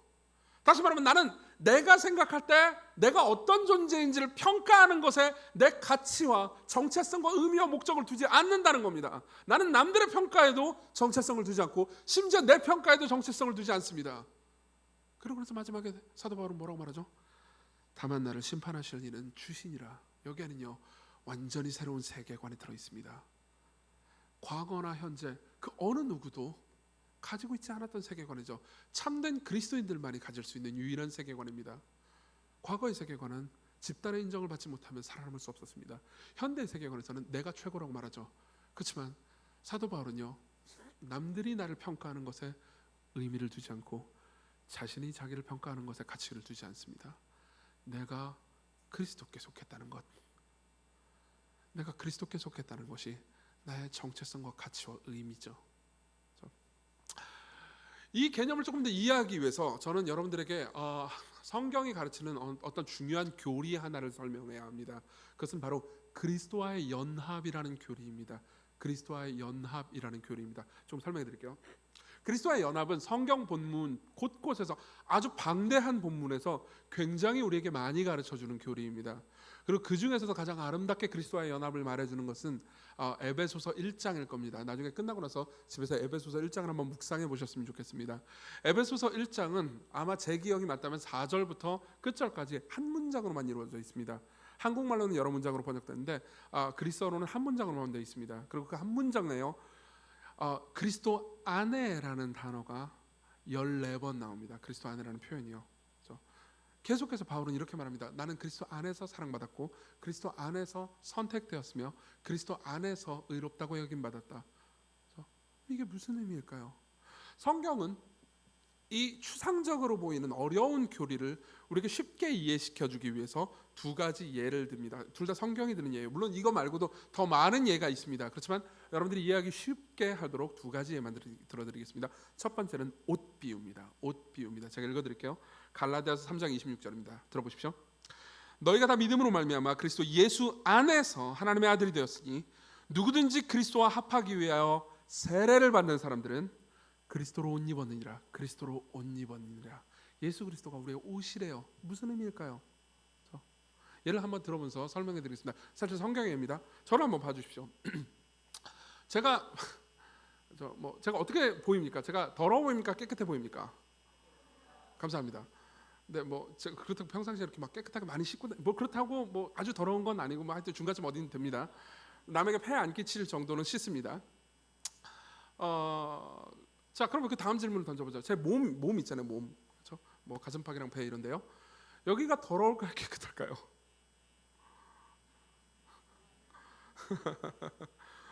다시 말하면 나는 내가 생각할 때 내가 어떤 존재인지를 평가하는 것에 내 가치와 정체성과 의미와 목적을 두지 않는다는 겁니다. 나는 남들의 평가에도 정체성을 두지 않고 심지어 내 평가에도 정체성을 두지 않습니다. 그리고 그래서 마지막에 사도 바울은 뭐라고 말하죠? 다만 나를 심판하실 이는 주시니라. 여기에는요 완전히 새로운 세계관이 들어있습니다. 과거나 현재 그 어느 누구도 가지고 있지 않았던 세계관이죠. 참된 그리스도인들만이 가질 수 있는 유일한 세계관입니다. 과거의 세계관은 집단의 인정을 받지 못하면 살아남을 수 없었습니다. 현대의 세계관에서는 내가 최고라고 말하죠. 그렇지만 사도 바울은요 남들이 나를 평가하는 것에 의미를 두지 않고 자신이 자기를 평가하는 것에 가치를 두지 않습니다. 내가 그리스도께 속했다는 것, 내가 그리스도께 속했다는 것이 나의 정체성과 가치와 의미죠. 이 개념을 조금 더 이해하기 위해서 저는 여러분들에게 성경이 가르치는 어떤 중요한 교리 하나를 설명해야 합니다. 그것은 바로 그리스도와의 연합이라는 교리입니다. 그리스도와의 연합이라는 교리입니다. 좀 설명해 드릴게요. 그리스도와의 연합은 성경 본문 곳곳에서 아주 방대한 본문에서 굉장히 우리에게 많이 가르쳐주는 교리입니다. 그리고 그 중에서도 가장 아름답게 그리스도와의 연합을 말해주는 것은 에베소서 1장일 겁니다. 나중에 끝나고 나서 집에서 에베소서 1장을 한번 묵상해 보셨으면 좋겠습니다. 에베소서 1장은 아마 제 기억이 맞다면 4절부터 끝절까지 한 문장으로만 이루어져 있습니다. 한국말로는 여러 문장으로 번역되는데 그리스어로는 한 문장으로만 되어 있습니다. 그리고 그 한 문장 내요 그리스도 안에라는 단어가 14번 나옵니다. 그리스도 안에라는 표현이요. 계속해서 바울은 이렇게 말합니다. 나는 그리스도 안에서 사랑받았고 그리스도 안에서 선택되었으며 그리스도 안에서 의롭다고 여김받았다. 이게 무슨 의미일까요? 성경은 이 추상적으로 보이는 어려운 교리를 우리에게 쉽게 이해시켜주기 위해서 두 가지 예를 듭니다. 둘 다 성경이 드는 예예요. 물론 이거 말고도 더 많은 예가 있습니다. 그렇지만 여러분들이 이해하기 쉽게 하도록 두 가지 예만 들어드리겠습니다. 첫 번째는 옷 비유입니다. 옷 비유입니다. 제가 읽어드릴게요. 갈라디아서 3장 26절입니다. 들어보십시오. 너희가 다 믿음으로 말미암아 그리스도 예수 안에서 하나님의 아들이 되었으니 누구든지 그리스도와 합하기 위하여 세례를 받는 사람들은 그리스도로 옷 입었느니라. 그리스도로 옷 입었느니라. 예수 그리스도가 우리의 옷이래요. 무슨 의미일까요? 예를 한번 들어보면서 설명해 드리겠습니다. 사실 성경의 예입니다. 저를 한번 봐주십시오. 제가 어떻게 보입니까? 제가 더러워 보입니까? 깨끗해 보입니까? 감사합니다. 네, 제가 그렇다고 평상시에 이렇게 막 깨끗하게 많이 씻고 그렇다고 아주 더러운 건 아니고 하여튼 중간쯤 어디는 됩니다. 남에게 폐 안 끼칠 정도는 씻습니다. 자, 그러면 그 다음 질문을 던져보자. 제 몸 있잖아요, 몸. 그렇죠? 가슴팍이랑 배 이런데요. 여기가 더러울까요, 깨끗할까요?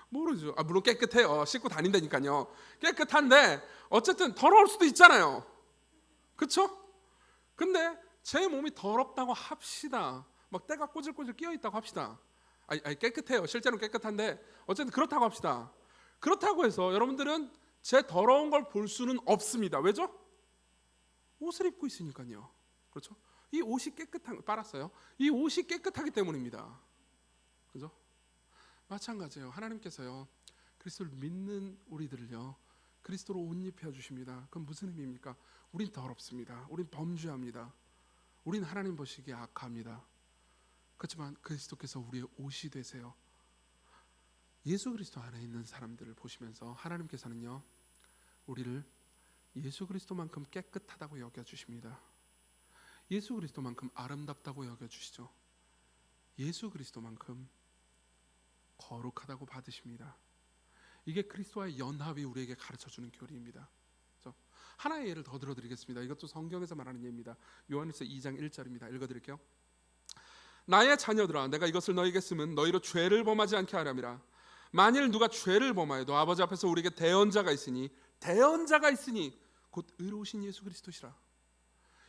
모르죠. 물론 깨끗해요. 씻고 다닌다니까요. 깨끗한데 어쨌든 더러울 수도 있잖아요. 그렇죠? 근데 제 몸이 더럽다고 합시다. 때가 꼬질꼬질 끼어 있다고 합시다. 아니 깨끗해요. 실제로는 깨끗한데 어쨌든 그렇다고 합시다. 그렇다고 해서 여러분들은 제 더러운 걸 볼 수는 없습니다. 왜죠? 옷을 입고 있으니까요. 그렇죠? 이 옷이 빨았어요. 이 옷이 깨끗하기 때문입니다. 그죠? 마찬가지예요. 하나님께서요 그리스도를 믿는 우리들을요 그리스도로 옷 입혀 주십니다. 그건 무슨 의미입니까? 우린 더럽습니다. 우린 범죄합니다. 우린 하나님 보시기에 악합니다. 그렇지만 그리스도께서 우리의 옷이 되세요. 예수 그리스도 안에 있는 사람들을 보시면서 하나님께서는요 우리를 예수 그리스도만큼 깨끗하다고 여겨주십니다. 예수 그리스도만큼 아름답다고 여겨주시죠. 예수 그리스도만큼 거룩하다고 받으십니다. 이게 그리스도와의 연합이 우리에게 가르쳐주는 교리입니다. 하나의 예를 더 들어드리겠습니다. 이것도 성경에서 말하는 예입니다. 요한일서 2장 1절입니다. 읽어드릴게요. 나의 자녀들아 내가 이것을 너희에게 쓰면 너희로 죄를 범하지 않게 하려니라. 만일 누가 죄를 범하여도 아버지 앞에서 우리에게 대언자가 있으니 곧 의로우신 예수 그리스도시라.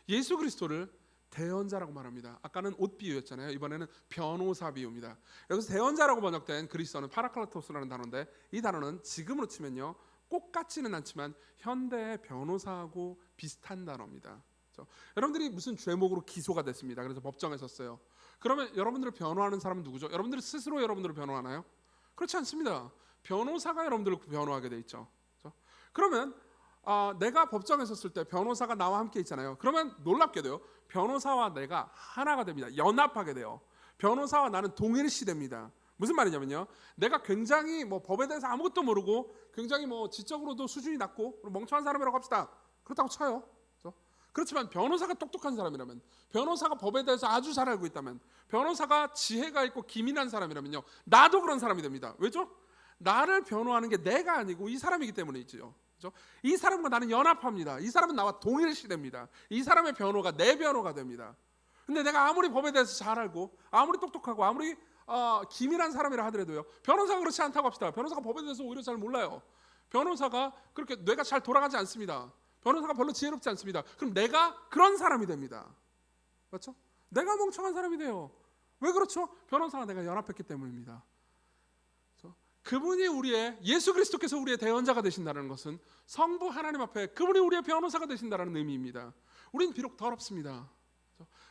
예수 그리스도를 대언자라고 말합니다. 아까는 옷 비유였잖아요. 이번에는 변호사 비유입니다. 여기서 대언자라고 번역된 그리스어는 파라클라토스라는 단어인데, 이 단어는 지금으로 치면요 꼭 같지는 않지만 현대의 변호사하고 비슷한 단어입니다. 그렇죠? 여러분들이 무슨 죄목으로 기소가 됐습니다. 그래서 법정에 섰어요. 그러면 여러분들을 변호하는 사람은 누구죠? 여러분들이 스스로 여러분들을 변호하나요? 그렇지 않습니다. 변호사가 여러분들을 변호하게 돼 있죠. 그렇죠? 그러면 내가 법정에 섰을 때 변호사가 나와 함께 있잖아요. 그러면 놀랍게도요, 변호사와 내가 하나가 됩니다. 연합하게 돼요. 변호사와 나는 동일시됩니다. 무슨 말이냐면요, 내가 굉장히 법에 대해서 아무것도 모르고 굉장히 지적으로도 수준이 낮고 멍청한 사람이라고 합시다. 그렇다고 쳐요. 그렇죠? 그렇지만 변호사가 똑똑한 사람이라면, 변호사가 법에 대해서 아주 잘 알고 있다면, 변호사가 지혜가 있고 기민한 사람이라면요, 나도 그런 사람이 됩니다. 왜죠? 나를 변호하는 게 내가 아니고 이 사람이기 때문이죠. 그렇죠? 이 사람과 나는 연합합니다. 이 사람은 나와 동일시됩니다. 이 사람의 변호가 내 변호가 됩니다. 근데 내가 아무리 법에 대해서 잘 알고 아무리 똑똑하고 아무리 기민한 사람이라 하더라도요, 변호사가 그렇지 않다고 합시다. 변호사가 법에 대해서 오히려 잘 몰라요. 변호사가 그렇게 뇌가 잘 돌아가지 않습니다. 변호사가 별로 지혜롭지 않습니다. 그럼 내가 그런 사람이 됩니다. 그렇죠? 내가 멍청한 사람이 돼요. 왜 그렇죠? 변호사와 내가 연합했기 때문입니다. 그분이 우리의, 예수 그리스도께서 우리의 대언자가 되신다는 것은 성부 하나님 앞에 그분이 우리의 변호사가 되신다는 의미입니다. 우린 비록 더럽습니다.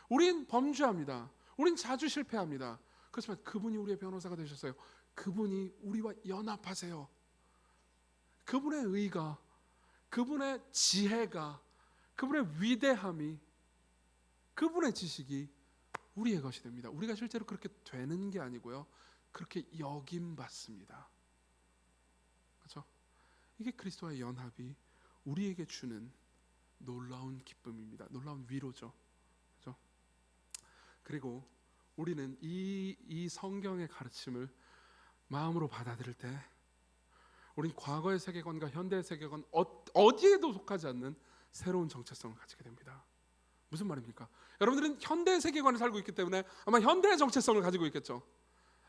우린 범죄합니다. 우린 자주 실패합니다. 그렇지만 그분이 우리의 변호사가 되셨어요. 그분이 우리와 연합하세요. 그분의 의가, 그분의 지혜가, 그분의 위대함이, 그분의 지식이 우리의 것이 됩니다. 우리가 실제로 그렇게 되는 게 아니고요, 그렇게 여김받습니다. 그렇죠? 이게 그리스도와의 연합이 우리에게 주는 놀라운 기쁨입니다. 놀라운 위로죠. 그렇죠? 그리고 우리는 이 성경의 가르침을 마음으로 받아들일 때, 우린 과거의 세계관과 현대의 세계관 어디에도 속하지 않는 새로운 정체성을 가지게 됩니다. 무슨 말입니까? 여러분들은 현대의 세계관을 살고 있기 때문에 아마 현대의 정체성을 가지고 있겠죠.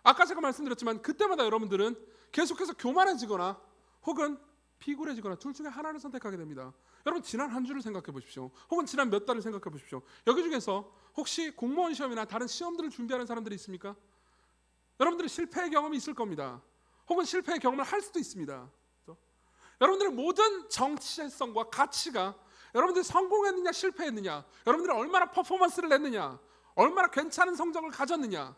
아까 제가 말씀드렸지만 그때마다 여러분들은 계속해서 교만해지거나 혹은 피굴해지거나 둘 중에 하나를 선택하게 됩니다. 여러분, 지난 한 주를 생각해 보십시오. 혹은 지난 몇 달을 생각해 보십시오. 여기 중에서 혹시 공무원 시험이나 다른 시험들을 준비하는 사람들이 있습니까? 여러분들은 실패의 경험이 있을 겁니다. 혹은 실패의 경험을 할 수도 있습니다. 그렇죠? 여러분들의 모든 정체성과 가치가 여러분들이 성공했느냐 실패했느냐, 여러분들이 얼마나 퍼포먼스를 냈느냐, 얼마나 괜찮은 성적을 가졌느냐,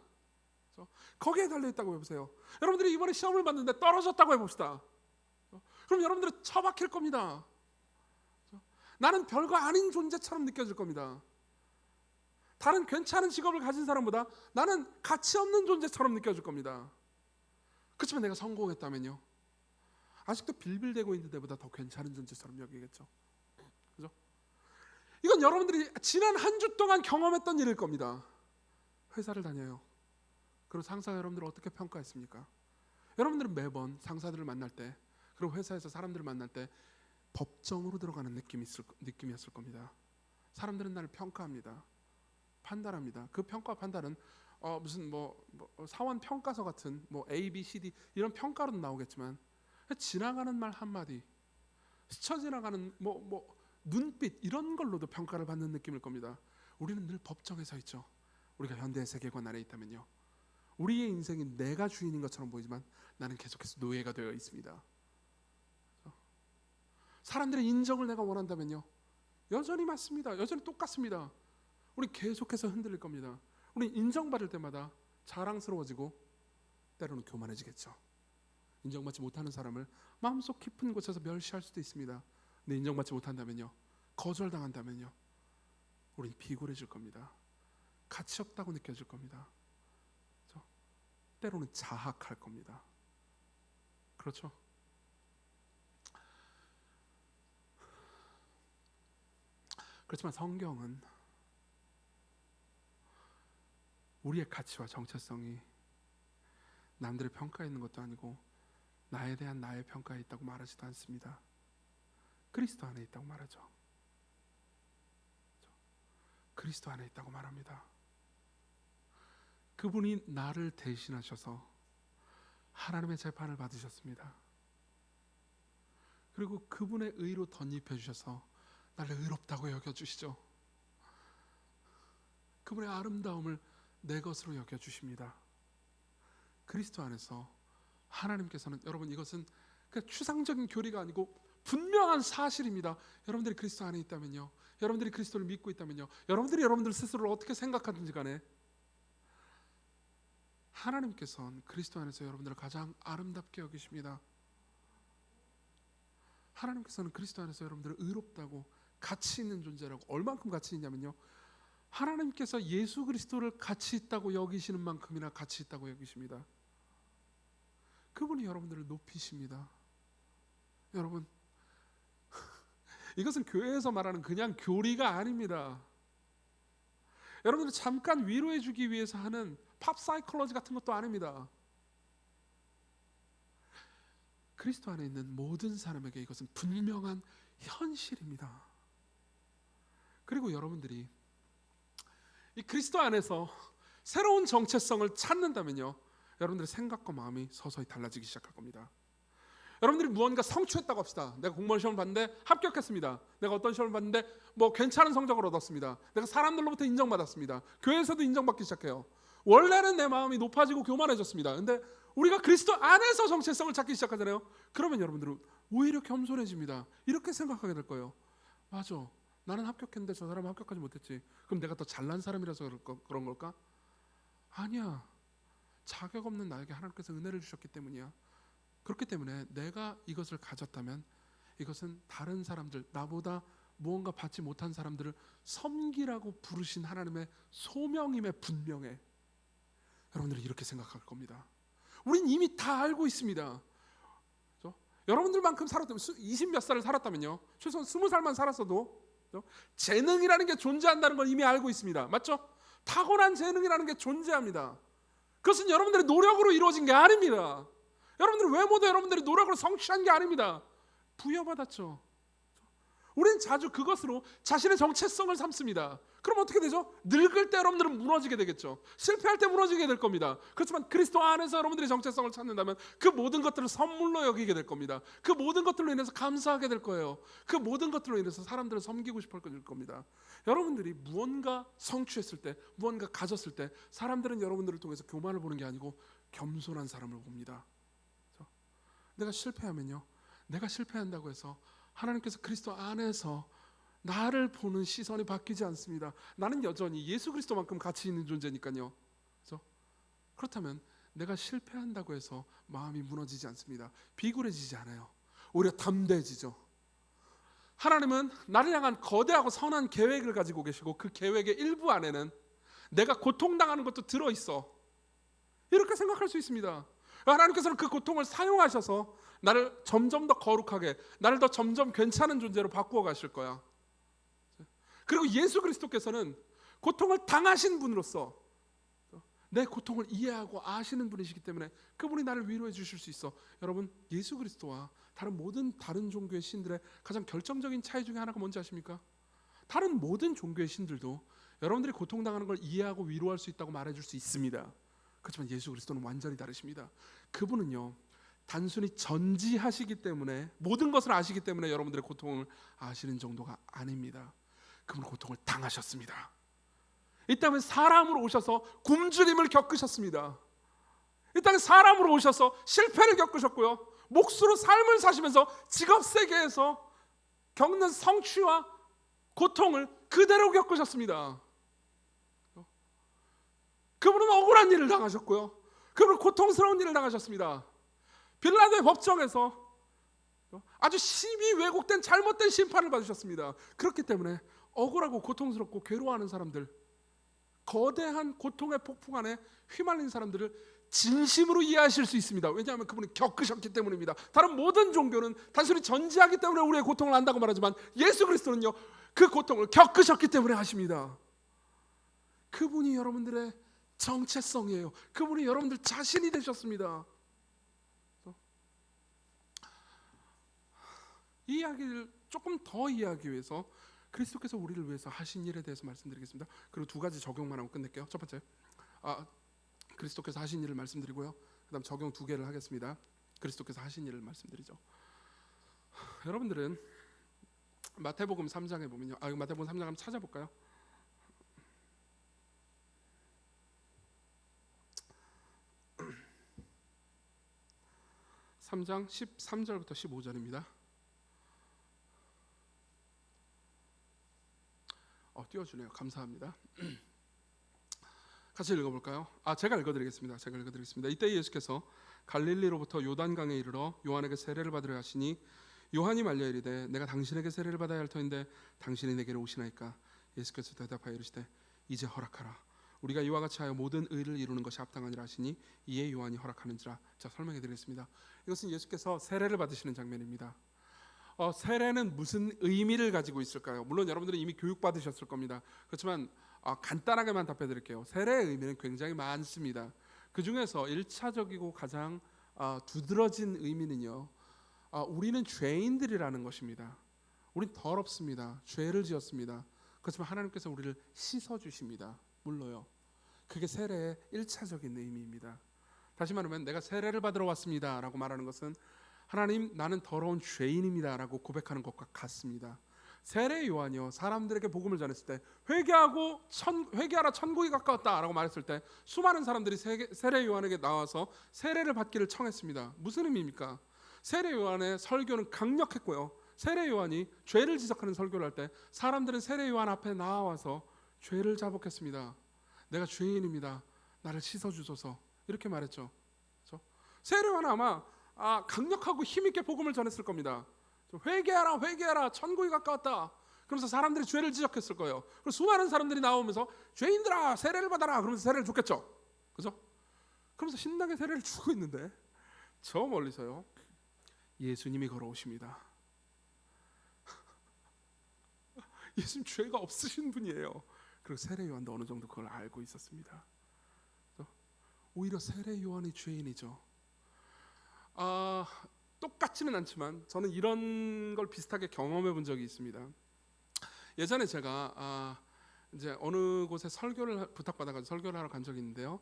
거기에 달려있다고 해보세요. 여러분들이 이번에 시험을 봤는데 떨어졌다고 해봅시다. 그럼 여러분들은 처박힐 겁니다. 나는 별거 아닌 존재처럼 느껴질 겁니다. 다른 괜찮은 직업을 가진 사람보다 나는 가치 없는 존재처럼 느껴질 겁니다. 그렇지만 내가 성공했다면요, 아직도 빌빌대고 있는 데보다 더 괜찮은 존재처럼 여기겠죠. 그죠? 이건 여러분들이 지난 한 주 동안 경험했던 일일 겁니다. 회사를 다녀요. 그리고 상사가 여러분들을 어떻게 평가했습니까? 여러분들은 매번 상사들을 만날 때, 그리고 회사에서 사람들을 만날 때 법정으로 들어가는 느낌이었을 겁니다. 사람들은 나를 평가합니다. 판단합니다. 그 평가 판단은 무슨 사원 평가서 같은 A, B, C, D 이런 평가로는 나오겠지만, 지나가는 말 한마디, 스쳐 지나가는 눈빛 이런 걸로도 평가를 받는 느낌일 겁니다. 우리는 늘 법정에 서 있죠. 우리가 현대의 세계관 안에 있다면요, 우리의 인생이 내가 주인인 것처럼 보이지만 나는 계속해서 노예가 되어 있습니다. 사람들의 인정을 내가 원한다면요, 여전히 맞습니다. 여전히 똑같습니다. 우리 계속해서 흔들릴 겁니다. 우리 인정받을 때마다 자랑스러워지고 때로는 교만해지겠죠. 인정받지 못하는 사람을 마음속 깊은 곳에서 멸시할 수도 있습니다. 근데 인정받지 못한다면요, 거절당한다면요, 우린 비굴해질 겁니다. 가치 없다고 느껴질 겁니다. 때로는 자학할 겁니다. 그렇죠? 그렇지만 성경은 우리의 가치와 정체성이 남들의 평가에 있는 것도 아니고 나에 대한 나의 평가에 있다고 말하지도 않습니다. 그리스도 안에 있다고 말하죠. 그리스도 안에 있다고 말합니다. 그분이 나를 대신하셔서 하나님의 재판을 받으셨습니다. 그리고 그분의 의로 덧입혀 주셔서 나를 의롭다고 여겨주시죠. 그분의 아름다움을 내 것으로 여겨주십니다. 그리스도 안에서 하나님께서는, 여러분, 이것은 그냥 추상적인 교리가 아니고 분명한 사실입니다. 여러분들이 그리스도 안에 있다면요, 여러분들이 그리스도를 믿고 있다면요, 여러분들 스스로를 어떻게 생각하든지 간에 하나님께서는 그리스도 안에서 여러분들을 가장 아름답게 여기십니다. 하나님께서는 그리스도 안에서 여러분들을 의롭다고, 가치 있는 존재라고, 얼만큼 가치 있냐면요, 하나님께서 예수 그리스도를 가치 있다고 여기시는 만큼이나 가치 있다고 여기십니다. 그분이 여러분들을 높이십니다. 여러분, 이것은 교회에서 말하는 그냥 교리가 아닙니다. 여러분들을 잠깐 위로해 주기 위해서 하는 팝 사이콜로지 같은 것도 아닙니다. 그리스도 안에 있는 모든 사람에게 이것은 분명한 현실입니다. 그리고 여러분들이 이 그리스도 안에서 새로운 정체성을 찾는다면요, 여러분들의 생각과 마음이 서서히 달라지기 시작할 겁니다. 여러분들이 무언가 성취했다고 합시다. 내가 공무원 시험을 봤는데 합격했습니다. 내가 어떤 시험을 봤는데 괜찮은 성적을 얻었습니다. 내가 사람들로부터 인정받았습니다. 교회에서도 인정받기 시작해요. 원래는 내 마음이 높아지고 교만해졌습니다. 근데 우리가 그리스도 안에서 정체성을 찾기 시작하잖아요. 그러면 여러분들은 오히려 겸손해집니다. 이렇게 생각하게 될 거예요. 맞아, 나는 합격했는데 저 사람은 합격하지 못했지. 그럼 내가 더 잘난 사람이라서 그런 걸까? 아니야, 자격 없는 나에게 하나님께서 은혜를 주셨기 때문이야. 그렇기 때문에 내가 이것을 가졌다면 이것은 다른 사람들, 나보다 무언가 받지 못한 사람들을 섬기라고 부르신 하나님의 소명임에 분명해. 여러분들은 이렇게 생각할 겁니다. 우린 이미 다 알고 있습니다. 그렇죠? 여러분들만큼 살았다면, 20 몇 살을 살았다면요, 최소한 20살만 살았어도, 그렇죠? 재능이라는 게 존재한다는 걸 이미 알고 있습니다. 맞죠? 타고난 재능이라는 게 존재합니다. 그것은 여러분들의 노력으로 이루어진 게 아닙니다. 여러분들 외모도 여러분들의 노력으로 성취한 게 아닙니다. 부여받았죠. 우리는 자주 그것으로 자신의 정체성을 삼습니다. 그럼 어떻게 되죠? 늙을 때 여러분들은 무너지게 되겠죠. 실패할 때 무너지게 될 겁니다. 그렇지만 그리스도 안에서 여러분들이 정체성을 찾는다면 그 모든 것들을 선물로 여기게 될 겁니다. 그 모든 것들로 인해서 감사하게 될 거예요. 그 모든 것들로 인해서 사람들을 섬기고 싶을 겁니다. 여러분들이 무언가 성취했을 때, 무언가 가졌을 때 사람들은 여러분들을 통해서 교만을 보는 게 아니고 겸손한 사람을 봅니다. 내가 실패하면요, 내가 실패한다고 해서 하나님께서 그리스도 안에서 나를 보는 시선이 바뀌지 않습니다. 나는 여전히 예수 그리스도만큼 가치 있는 존재니까요. 그렇다면 내가 실패한다고 해서 마음이 무너지지 않습니다. 비굴해지지 않아요. 오히려 담대해지죠. 하나님은 나를 향한 거대하고 선한 계획을 가지고 계시고 그 계획의 일부 안에는 내가 고통당하는 것도 들어있어. 이렇게 생각할 수 있습니다. 하나님께서는 그 고통을 사용하셔서 나를 점점 더 거룩하게, 나를 더 점점 괜찮은 존재로 바꾸어 가실 거야. 그리고 예수 그리스도께서는 고통을 당하신 분으로서 내 고통을 이해하고 아시는 분이시기 때문에 그분이 나를 위로해 주실 수 있어. 여러분, 예수 그리스도와 다른 종교의 신들의 가장 결정적인 차이 중에 하나가 뭔지 아십니까? 다른 모든 종교의 신들도 여러분들이 고통당하는 걸 이해하고 위로할 수 있다고 말해줄 수 있습니다. 그렇지만 예수 그리스도는 완전히 다르십니다. 그분은요, 단순히 전지하시기 때문에, 모든 것을 아시기 때문에 여러분들의 고통을 아시는 정도가 아닙니다. 그분은 고통을 당하셨습니다. 이 땅에 사람으로 오셔서 굶주림을 겪으셨습니다. 이 땅에 사람으로 오셔서 실패를 겪으셨고요, 몫으로 삶을 사시면서 직업 세계에서 겪는 성취와 고통을 그대로 겪으셨습니다. 그분은 억울한 일을 당하셨고요, 그분은 고통스러운 일을 당하셨습니다. 빌라도의 법정에서 아주 심히 왜곡된 잘못된 심판을 받으셨습니다. 그렇기 때문에 억울하고 고통스럽고 괴로워하는 사람들, 거대한 고통의 폭풍 안에 휘말린 사람들을 진심으로 이해하실 수 있습니다. 왜냐하면 그분이 겪으셨기 때문입니다. 다른 모든 종교는 단순히 전지하기 때문에 우리의 고통을 안다고 말하지만 예수 그리스도는요, 그 고통을 겪으셨기 때문에 하십니다. 그분이 여러분들의 정체성이에요. 그분이 여러분들 자신이 되셨습니다. 이 이야기를 조금 더 이해하기 위해서 그리스도께서 우리를 위해서 하신 일에 대해서 말씀드리겠습니다. 그리고 두 가지 적용만 하고 끝낼게요. 첫 번째, 그리스도께서 하신 일을 말씀드리고요, 그다음 적용 2개를 하겠습니다. 그리스도께서 하신 일을 말씀드리죠. 여러분들은 마태복음 3장에 보면요. 마태복음 3장 한번 찾아볼까요? (3장) 13절부터 15절입니다. 띄워주네요. 감사합니다. 같이 읽어볼까요? 제가 읽어드리겠습니다. 이때 예수께서 갈릴리로부터 요단강에 이르러 요한에게 세례를 받으려 하시니 요한이 말려 이르되 내가 당신에게 세례를 받아야 할 터인데 당신이 내게로 오시나이까? 예수께서 대답하여 이르시되 이제 허락하라. 우리가 이와 같이 하여 모든 의를 이루는 것이 합당하니라 하시니 이에 요한이 허락하는지라. 자, 설명해 드리겠습니다. 이것은 예수께서 세례를 받으시는 장면입니다. 세례는 무슨 의미를 가지고 있을까요? 물론 여러분들은 이미 교육받으셨을 겁니다. 그렇지만 간단하게만 답해 드릴게요. 세례의 의미는 굉장히 많습니다. 그 중에서 1차적이고 가장 두드러진 의미는요, 우리는 죄인들이라는 것입니다. 우린 더럽습니다. 죄를 지었습니다. 그렇지만 하나님께서 우리를 씻어주십니다. 물로요. 그게 세례의 1차적인 의미입니다. 다시 말하면 내가 세례를 받으러 왔습니다 라고 말하는 것은 하나님, 나는 더러운 죄인입니다 라고 고백하는 것과 같습니다. 세례 요한이요, 사람들에게 복음을 전했을 때 회개하라 천국이 가까웠다 라고 말했을 때 수많은 사람들이 세례 요한에게 나와서 세례를 받기를 청했습니다. 무슨 의미입니까? 세례 요한의 설교는 강력했고요, 세례 요한이 죄를 지적하는 설교를 할 때 사람들은 세례 요한 앞에 나와서 죄를 자복했습니다. 내가 죄인입니다. 나를 씻어주소서. 이렇게 말했죠. 그렇죠? 세례 요한은 아마 강력하고 힘있게 복음을 전했을 겁니다. 회개하라 회개하라 천국이 가까웠다. 그러면서 사람들이 죄를 지적했을 거예요. 그래서 수많은 사람들이 나오면서 죄인들아 세례를 받아라 그러면서 세례를 줬겠죠. 그죠? 그러면서 신나게 세례를 주고 있는데 저 멀리서요, 예수님이 걸어오십니다. 예수님 죄가 없으신 분이에요. 그리고 세례 요한도 어느 정도 그걸 알고 있었습니다. 오히려 세례 요한이 죄인이죠. 똑같지는 않지만 저는 이런 걸 비슷하게 경험해 본 적이 있습니다. 예전에 제가 이제 어느 곳에 설교를 부탁받아가지고 설교를 하러 간 적이 있는데요.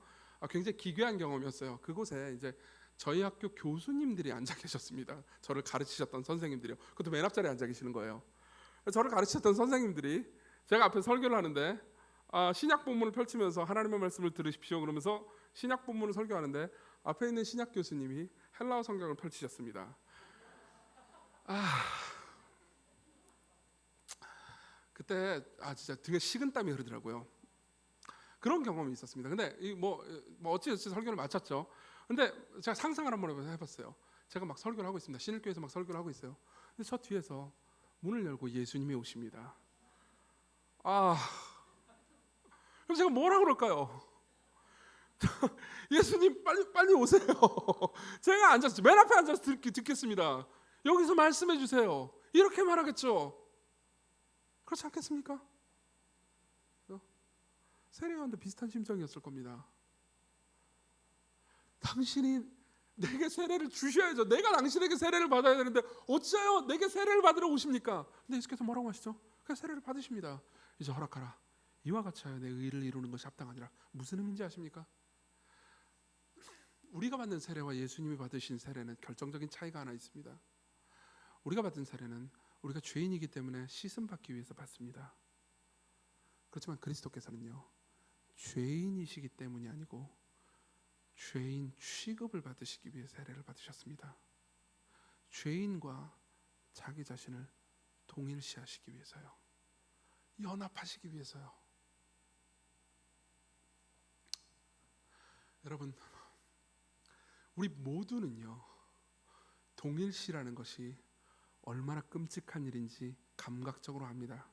굉장히 기괴한 경험이었어요. 그곳에 이제 저희 학교 교수님들이 앉아 계셨습니다. 저를 가르치셨던 선생님들이요. 그것도 맨 앞자리에 앉아 계시는 거예요. 저를 가르치셨던 선생님들이 제가 앞에 설교를 하는데 신약 본문을 펼치면서 하나님의 말씀을 들으십시오 그러면서 신약 본문을 설교하는데 앞에 있는 신약 교수님이 헬라어 성경을 펼치셨습니다. 그때 진짜 등에 식은땀이 흐르더라고요. 그런 경험이 있었습니다. 근데 뭐 어찌어찌 설교를 마쳤죠. 근데 제가 상상을 한번 해봤어요. 제가 막 설교를 하고 있습니다. 신일교에서 막 설교를 하고 있어요. 근데 저 뒤에서 문을 열고 예수님이 오십니다. 그럼 제가 뭐라 그럴까요? 예수님 빨리 오세요. 제가 앉아서 맨 앞에 앉아서 듣겠습니다. 여기서 말씀해 주세요. 이렇게 말하겠죠. 그렇지 않겠습니까? 세례 요한도 비슷한 심정이었을 겁니다. 당신이 내게 세례를 주셔야죠. 내가 당신에게 세례를 받아야 되는데 어찌하여 내게 세례를 받으러 오십니까? 근데 예수께서 뭐라고 하시죠? 그냥 세례를 받으십니다. 이제 허락하라. 이와 같이 하여 내 의를 이루는 것이 합당하니라. 무슨 의미인지 아십니까? 우리가 받는 세례와 예수님이 받으신 세례는 결정적인 차이가 하나 있습니다. 우리가 받은 세례는 우리가 죄인이기 때문에 씻음 받기 위해서 받습니다. 그렇지만 그리스도께서는요, 죄인이시기 때문이 아니고 죄인 취급을 받으시기 위해 세례를 받으셨습니다. 죄인과 자기 자신을 동일시하시기 위해서요, 연합하시기 위해서요. 여러분, 우리 모두는요, 동일시라는 것이 얼마나 끔찍한 일인지 감각적으로 압니다.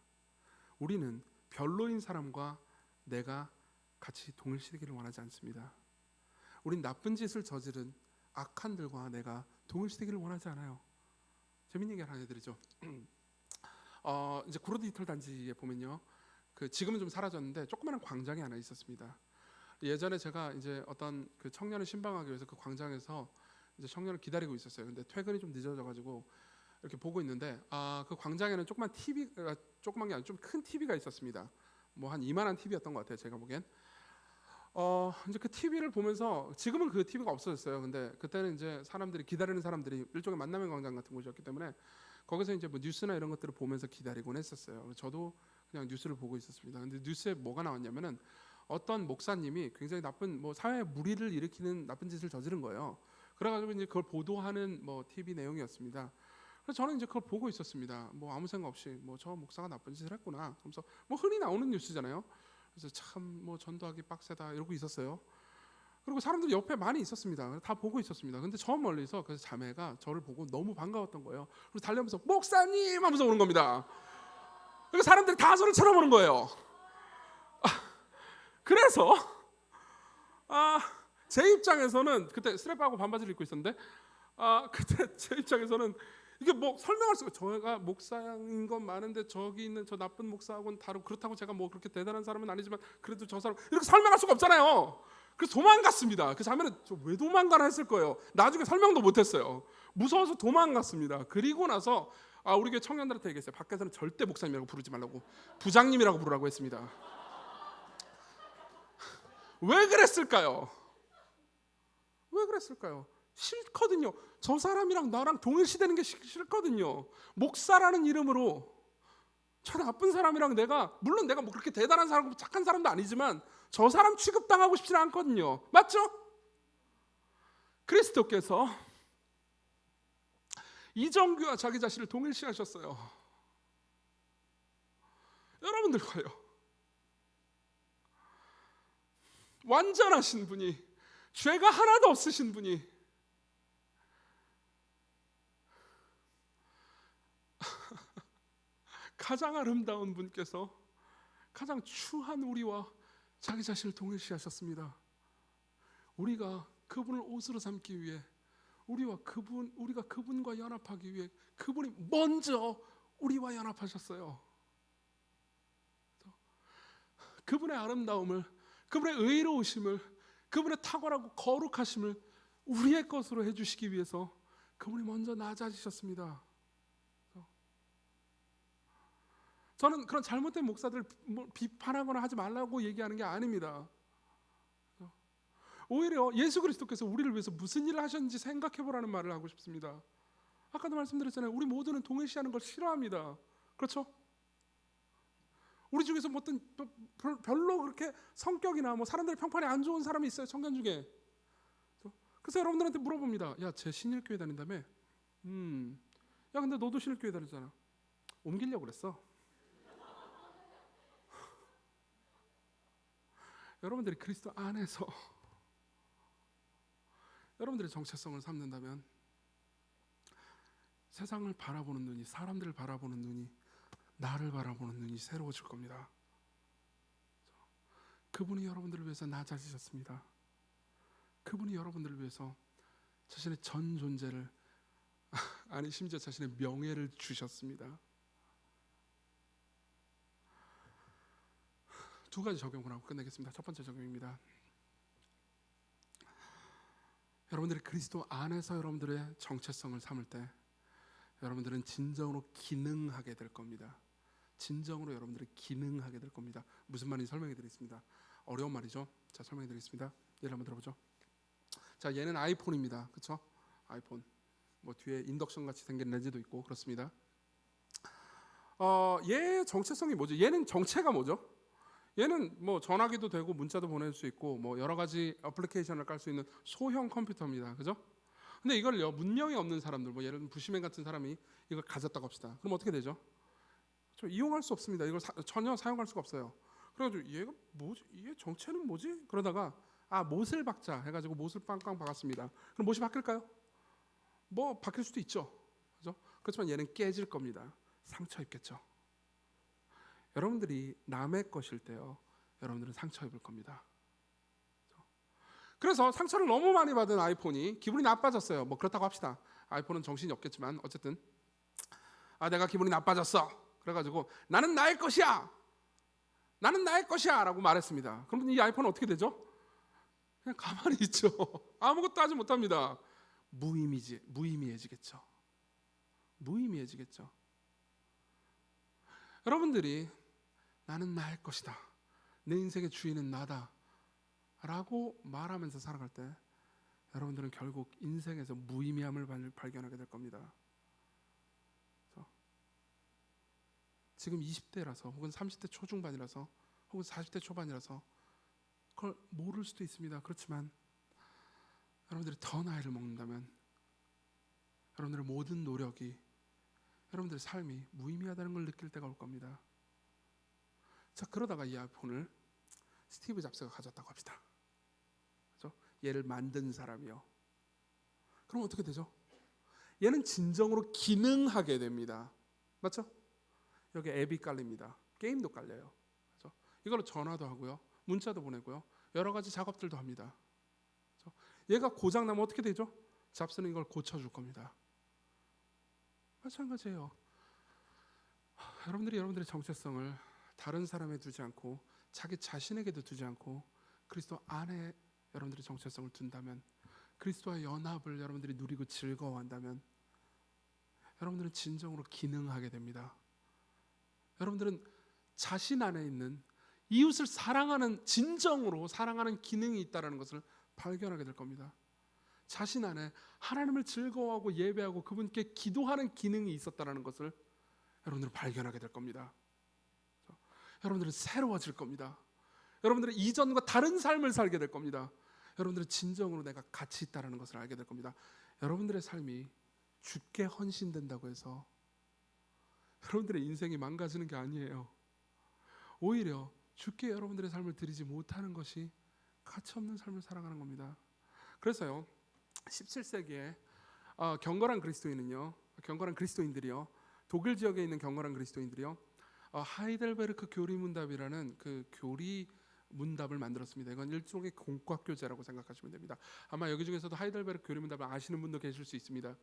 우리는 별로인 사람과 내가 같이 동일시되기를 원하지 않습니다. 우린 나쁜 짓을 저지른 악한들과 내가 동일시되기를 원하지 않아요. 재밌는 얘기 하나 해드리죠. 이제 구로드 이털 단지에 보면요, 지금은 좀 사라졌는데 조그마한 광장이 하나 있었습니다. 예전에 제가 이제 어떤 그 청년을 신방하기 위해서 그 광장에서 이제 청년을 기다리고 있었어요. 근데 퇴근이 좀 늦어져가지고 이렇게 보고 있는데 그 광장에는 조그만 게 아니라 좀 큰 TV가 있었습니다. 뭐 한 이만한 TV였던 것 같아요. 제가 보기엔. 이제 그 TV를 보면서 지금은 그 TV가 없어졌어요. 근데 그때는 이제 사람들이 기다리는 사람들이 일종의 만남의 광장 같은 곳이었기 때문에 거기서 이제 뭐 뉴스나 이런 것들을 보면서 기다리곤 했었어요. 그래서 저도 그냥 뉴스를 보고 있었습니다. 근데 뉴스에 뭐가 나왔냐면은 어떤 목사님이 굉장히 나쁜 뭐 사회에 무리를 일으키는 나쁜 짓을 저지른 거예요. 그래가지고 이제 그걸 보도하는 뭐 TV 내용이었습니다. 그래서 저는 이제 그걸 보고 있었습니다. 뭐 아무 생각 없이 뭐 저 목사가 나쁜 짓을 했구나. 그래서 뭐 흔히 나오는 뉴스잖아요. 그래서 참 뭐 전도하기 빡세다 이러고 있었어요. 그리고 사람들이 옆에 많이 있었습니다. 다 보고 있었습니다. 근데 저 멀리서 그 자매가 저를 보고 너무 반가웠던 거예요. 그래서 달려오면서 목사님 하면서 오는 겁니다. 그리고 사람들이 다 저를 쳐다보는 거예요. 그래서 제 입장에서는 그때 스트랩하고 반바지를 입고 있었는데 그때 제 입장에서는 이게 뭐 설명할 수가 저희가 목사인 건 많은데 저기 있는 저 나쁜 목사하고는 다르고 그렇다고 제가 뭐 그렇게 대단한 사람은 아니지만 그래도 저 사람 이렇게 설명할 수가 없잖아요. 그래서 도망갔습니다. 그 자매는 저 왜 도망가나 했을 거예요. 나중에 설명도 못했어요. 무서워서 도망갔습니다. 그리고 나서 우리 교회 청년들한테 얘기했어요. 밖에서는 절대 목사님이라고 부르지 말라고 부장님이라고 부르라고 했습니다. 왜 그랬을까요? 왜 그랬을까요? 싫거든요. 저 사람이랑 나랑 동일시되는 게 싫거든요. 목사라는 이름으로 저 나쁜 사람이랑 물론 내가 뭐 그렇게 대단한 사람고 착한 사람도 아니지만 저 사람 취급당하고 싶지는 않거든요. 맞죠? 그리스도께서 이정규와 자기 자신을 동일시하셨어요. 여러분들과요. 완전하신 분이, 죄가 하나도 없으신 분이 가장 아름다운 분께서 가장 추한 우리와 자기 자신을 동일시하셨습니다. 우리가 그분을 옷으로 삼기 위해 우리가 그분과 연합하기 위해 그분이 먼저 우리와 연합하셨어요. 그분의 아름다움을, 그분의 의로우심을, 그분의 탁월하고 거룩하심을 우리의 것으로 해주시기 위해서 그분이 먼저 낮아지셨습니다. 저는 그런 잘못된 목사들 비판하거나 하지 말라고 얘기하는 게 아닙니다. 오히려 예수 그리스도께서 우리를 위해서 무슨 일을 하셨는지 생각해 보라는 말을 하고 싶습니다. 아까도 말씀드렸잖아요. 우리 모두는 동일시하는 걸 싫어합니다. 그렇죠? 우리 중에서 뭐 어떤 별로 그렇게 성격이나 뭐 사람들의 평판이 안 좋은 사람이 있어요. 청년 중에. 그래서 여러분들한테 물어봅니다. 야, 쟤 신일교회 다닌다며? 야, 근데 너도 신일교회 다니잖아. 옮기려고 그랬어. 여러분들이 그리스도 안에서 여러분들의 정체성을 삼는다면 세상을 바라보는 눈이, 사람들을 바라보는 눈이, 나를 바라보는 눈이 새로워질 겁니다. 그분이 여러분들을 위해서 낮아지셨습니다. 그분이 여러분들을 위해서 자신의 전 존재를 아니 심지어 자신의 명예를 주셨습니다. 두 가지 적용을 하고 끝내겠습니다. 첫 번째 적용입니다. 여러분들이 그리스도 안에서 여러분들의 정체성을 삼을 때 여러분들은 진정으로 기능하게 될 겁니다. 진정으로 여러분들이 기능하게 될 겁니다. 무슨 말인지 설명해 드리겠습니다. 어려운 말이죠. 자, 설명해 드리겠습니다. 예를 한번 들어보죠. 자, 얘는 아이폰입니다. 그렇죠? 아이폰. 뭐 뒤에 인덕션 같이 생긴 렌즈도 있고 그렇습니다. 얘의 정체성이 뭐죠? 얘는 정체가 뭐죠? 얘는 뭐 전화기도 되고 문자도 보낼 수 있고 뭐 여러 가지 어플리케이션을 깔 수 있는 소형 컴퓨터입니다. 그죠? 근데 이걸요, 문명이 없는 사람들, 뭐 예를 들면 부시맨 같은 사람이 이걸 가졌다고 합시다. 그럼 어떻게 되죠? 이용할 수 없습니다. 이걸 전혀 사용할 수가 없어요. 그래가지고 얘가 뭐지? 얘 정체는 뭐지? 그러다가 못을 박자 해가지고 못을 빵빵 박았습니다. 그럼 못이 바뀔까요? 뭐 바뀔 수도 있죠. 그죠? 그렇지만 얘는 깨질 겁니다. 상처 입겠죠. 여러분들이 남의 것일 때요, 여러분들은 상처 입을 겁니다. 그래서 상처를 너무 많이 받은 아이폰이 기분이 나빠졌어요. 뭐 그렇다고 합시다. 아이폰은 정신이 없겠지만 어쨌든 내가 기분이 나빠졌어. 그래가지고 나는 나의 것이야. 나는 나의 것이야 라고 말했습니다. 그럼 이 아이폰은 어떻게 되죠? 그냥 가만히 있죠. 아무것도 하지 못합니다. 무의미해지겠죠. 무의미해지겠죠. 여러분들이 나는 나의 것이다, 내 인생의 주인은 나다, 라고 말하면서 살아갈 때 여러분들은 결국 인생에서 무의미함을 발견하게 될 겁니다. 지금 20대라서 혹은 30대 초중반이라서 혹은 40대 초반이라서 그걸 모를 수도 있습니다. 그렇지만 여러분들이 더 나이를 먹는다면 여러분들의 모든 노력이, 여러분들의 삶이 무의미하다는 걸 느낄 때가 올 겁니다. 자, 그러다가 이 아이폰을 스티브 잡스가 가졌다고 합시다. 그렇죠? 얘를 만든 사람이요. 그럼 어떻게 되죠? 얘는 진정으로 기능하게 됩니다. 맞죠? 여기 앱이 깔립니다. 게임도 깔려요. 그렇죠? 이걸로 전화도 하고요, 문자도 보내고요, 여러 가지 작업들도 합니다. 그렇죠? 얘가 고장 나면 어떻게 되죠? 잡스는 이걸 고쳐줄 겁니다. 마찬가지예요. 여러분들이 여러분들의 정체성을 다른 사람에 두지 않고 자기 자신에게도 두지 않고 그리스도 안에 여러분들의 정체성을 둔다면, 그리스도와 연합을 여러분들이 누리고 즐거워한다면 여러분들은 진정으로 기능하게 됩니다. 여러분들은 자신 안에 있는 이웃을 사랑하는, 진정으로 사랑하는 기능이 있다는 것을 발견하게 될 겁니다. 자신 안에 하나님을 즐거워하고 예배하고 그분께 기도하는 기능이 있었다는 것을 여러분들은 발견하게 될 겁니다. 여러분들은 새로워질 겁니다. 여러분들은 이전과 다른 삶을 살게 될 겁니다. 여러분들은 진정으로 내가 가치 있다는 것을 알게 될 겁니다. 여러분들의 삶이 주께 헌신된다고 해서 여러분들의 인생이 망가지는 게 아니에요. 오히려 주께 여러분들의 삶을 드리지 못하는 것이 가치 없는 삶을 살아가는 겁니다. 그래서요, 17세기에 경건한 그리스도인들이요, 독일 지역에 있는 경건한 그리스도인들이요, 하이델베르크 교리문답이라는 그 교리 문답을 만들었습니다. 이건 일종의 공과교재라고 생각하시면 됩니다. 아마 여기 중에서도 하이델베르크 교리문답을 아시는 분도 계실 수 있습니다.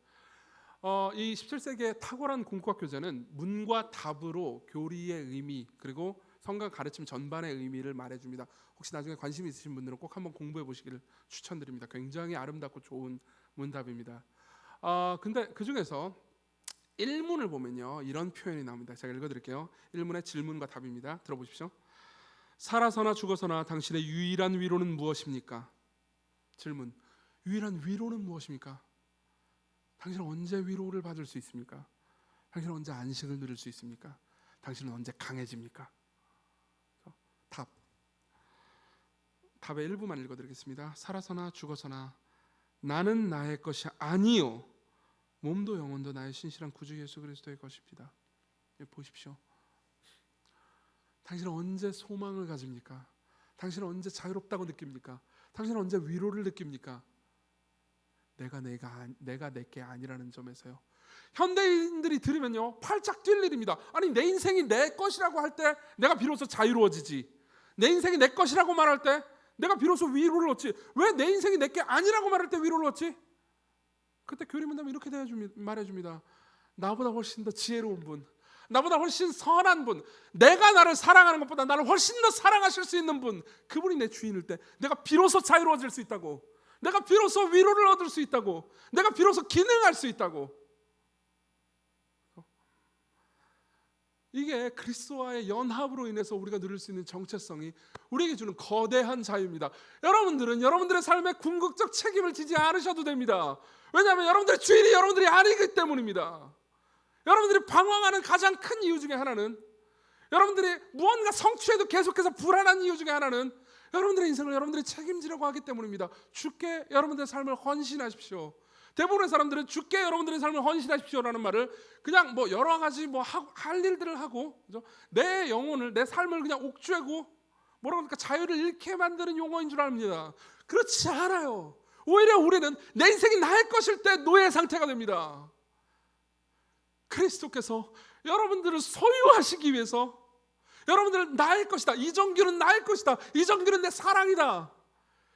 이 17세기의 탁월한 공과교재는 문과 답으로 교리의 의미 그리고 성경 가르침 전반의 의미를 말해줍니다. 혹시 나중에 관심 있으신 분들은 꼭 한번 공부해 보시기를 추천드립니다. 굉장히 아름답고 좋은 문답입니다. 근데 그 중에서 1문을 보면요, 이런 표현이 나옵니다. 제가 읽어드릴게요. 1문의 질문과 답입니다. 들어보십시오. 살아서나 죽어서나 당신의 유일한 위로는 무엇입니까? 질문. 유일한 위로는 무엇입니까? 당신은 언제 위로를 받을 수 있습니까? 당신은 언제 안식을 누릴 수 있습니까? 당신은 언제 강해집니까? 답의 일부만 읽어드리겠습니다. 살아서나 죽어서나 나는 나의 것이 아니요 몸도 영혼도 나의 신실한 구주 예수 그리스도의 것입니다. 보십시오. 당신은 언제 소망을 가집니까? 당신은 언제 자유롭다고 느낍니까? 당신은 언제 위로를 느낍니까? 내가 내게 아니라는 점에서요. 현대인들이 들으면요, 팔짝 뛸 일입니다. 아니, 내 인생이 내 것이라고 할 때 내가 비로소 자유로워지지, 내 인생이 내 것이라고 말할 때 내가 비로소 위로를 얻지, 왜 내 인생이 내게 아니라고 말할 때 위로를 얻지? 그때 교리문답은 이렇게 말해줍니다. 나보다 훨씬 더 지혜로운 분, 나보다 훨씬 선한 분, 내가 나를 사랑하는 것보다 나를 훨씬 더 사랑하실 수 있는 분, 그분이 내 주인일 때 내가 비로소 자유로워질 수 있다고, 내가 비로소 위로를 얻을 수 있다고, 내가 비로소 기능할 수 있다고. 이게 그리스도와의 연합으로 인해서 우리가 누릴 수 있는 정체성이 우리에게 주는 거대한 자유입니다. 여러분들은 여러분들의 삶에 궁극적 책임을 지지 않으셔도 됩니다. 왜냐하면 여러분들의 주인이 여러분들이 아니기 때문입니다. 여러분들이 방황하는 가장 큰 이유 중에 하나는, 여러분들이 무언가 성취해도 계속해서 불안한 이유 중에 하나는 여러분들의 인생을 여러분들이 책임지려고 하기 때문입니다. 주께 여러분들의 삶을 헌신하십시오. 대부분의 사람들은 주께 여러분들의 삶을 헌신하십시오라는 말을 그냥 뭐 여러 가지 할 일들을 하고, 그죠? 내 영혼을, 내 삶을 그냥 옥죄고 뭐라고 할까, 자유를 잃게 만드는 용어인 줄 압니다. 그렇지 않아요. 오히려 우리는 내 인생이 나의 것일 때 노예 상태가 됩니다. 그리스도께서 여러분들을 소유하시기 위해서, 여러분들은 나의 것이다, 이정규는 나의 것이다, 이정규는 내 사랑이다,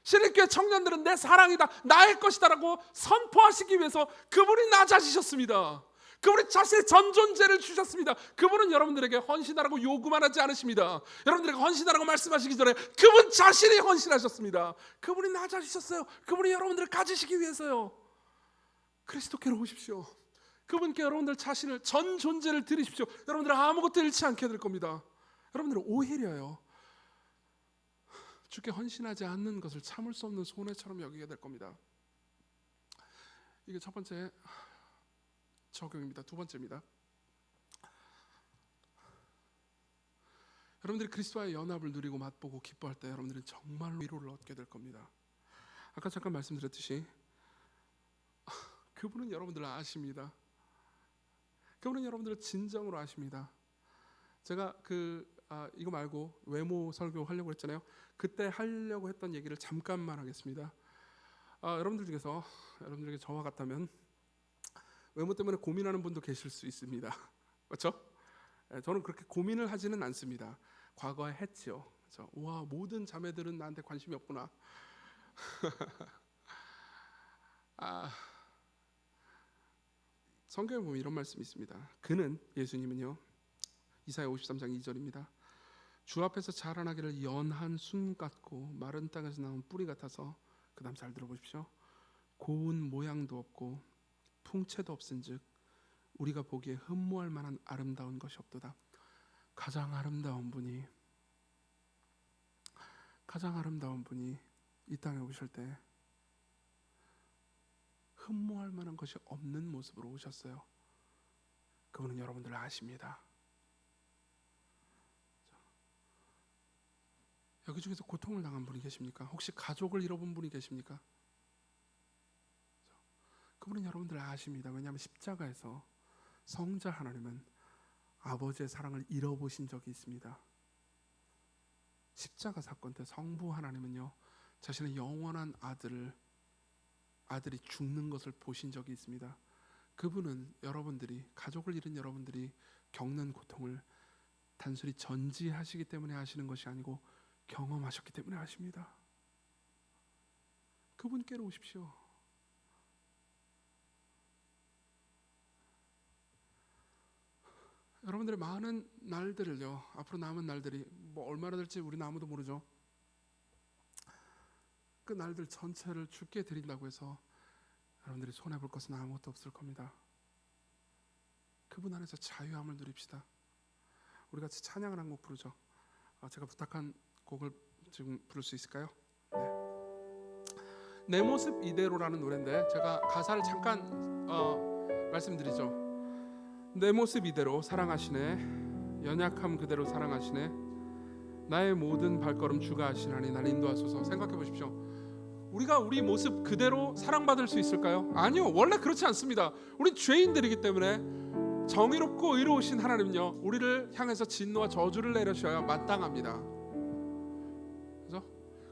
신일교회 청년들은 내 사랑이다, 나의 것이다라고 선포하시기 위해서 그분이 낮아지셨습니다. 그분이 자신의 전 존재를 주셨습니다. 그분은 여러분들에게 헌신하라고 요구만 하지 않으십니다. 여러분들에게 헌신하라고 말씀하시기 전에 그분 자신이 헌신하셨습니다. 그분이 낮아지셨어요. 그분이 여러분들을 가지시기 위해서요. 그리스도께로 오십시오. 그분께 여러분들 자신을, 전 존재를 드리십시오. 여러분들은 아무것도 잃지 않게 될 겁니다. 여러분들은 오히려요, 주께 헌신하지 않는 것을 참을 수 없는 손해처럼 여기게 될 겁니다. 이게 첫 번째 적용입니다. 두 번째입니다. 여러분들이 그리스도와의 연합을 누리고 맛보고 기뻐할 때 여러분들은 정말로 위로를 얻게 될 겁니다. 아까 잠깐 말씀드렸듯이 그분은 여러분들을 아십니다. 그분은 여러분들을 진정으로 아십니다. 제가 이거 말고 외모 설교 하려고 했잖아요. 그때 하려고 했던 얘기를 잠깐만 하겠습니다. 여러분들 중에서 여러분들에게 저와 같다면 외모 때문에 고민하는 분도 계실 수 있습니다. 그렇죠? 저는 그렇게 고민을 하지는 않습니다. 과거에 했죠. 그렇죠? 와, 모든 자매들은 나한테 관심이 없구나. 성경에 보면 이런 말씀이 있습니다. 그는, 예수님은요, 이사야 53장 2절입니다. 주 앞에서 자라나기를 연한 순 같고 마른 땅에서 나온 뿌리 같아서, 그 다음 잘 들어보십시오. 고운 모양도 없고 풍채도 없은즉 우리가 보기에 흠모할 만한 아름다운 것이 없도다. 가장 아름다운 분이 이 땅에 오실 때 흠모할 만한 것이 없는 모습으로 오셨어요. 그분은 여러분들을 아십니다. 여기 중에서 고통을 당한 분이 계십니까? 혹시 가족을 잃어본 분이 계십니까? 그분은 여러분들을 아십니다. 왜냐하면 십자가에서 성자 하나님은 아버지의 사랑을 잃어보신 적이 있습니다. 십자가 사건 때 성부 하나님은요, 자신의 영원한 아들이 죽는 것을 보신 적이 있습니다. 그분은 여러분들이, 가족을 잃은 여러분들이 겪는 고통을 단순히 전지하시기 때문에 하시는 것이 아니고 경험하셨기 때문에 하십니다. 그분께로 오십시오. 여러분들의 많은 날들을요, 앞으로 남은 날들이 얼마나 될지 우리는 아무도 모르죠. 그 날들 전체를 주께 드린다고 해서 여러분들이 손해볼 것은 아무것도 없을 겁니다. 그분 안에서 자유함을 누립시다. 우리 같이 찬양을 한 곡 부르죠. 제가 부탁한 곡을 지금 부를 수 있을까요? 네. 내 모습 이대로라는 노래인데 제가 가사를 잠깐 말씀드리죠. 내 모습 이대로 사랑하시네, 연약함 그대로 사랑하시네, 나의 모든 발걸음 주가 하시나니 날 인도하소서. 생각해 보십시오. 우리가 우리 모습 그대로 사랑받을 수 있을까요? 아니요, 원래 그렇지 않습니다. 우리 죄인들이기 때문에 정의롭고 의로우신 하나님은요, 우리를 향해서 진노와 저주를 내려셔야 마땅합니다. 그죠?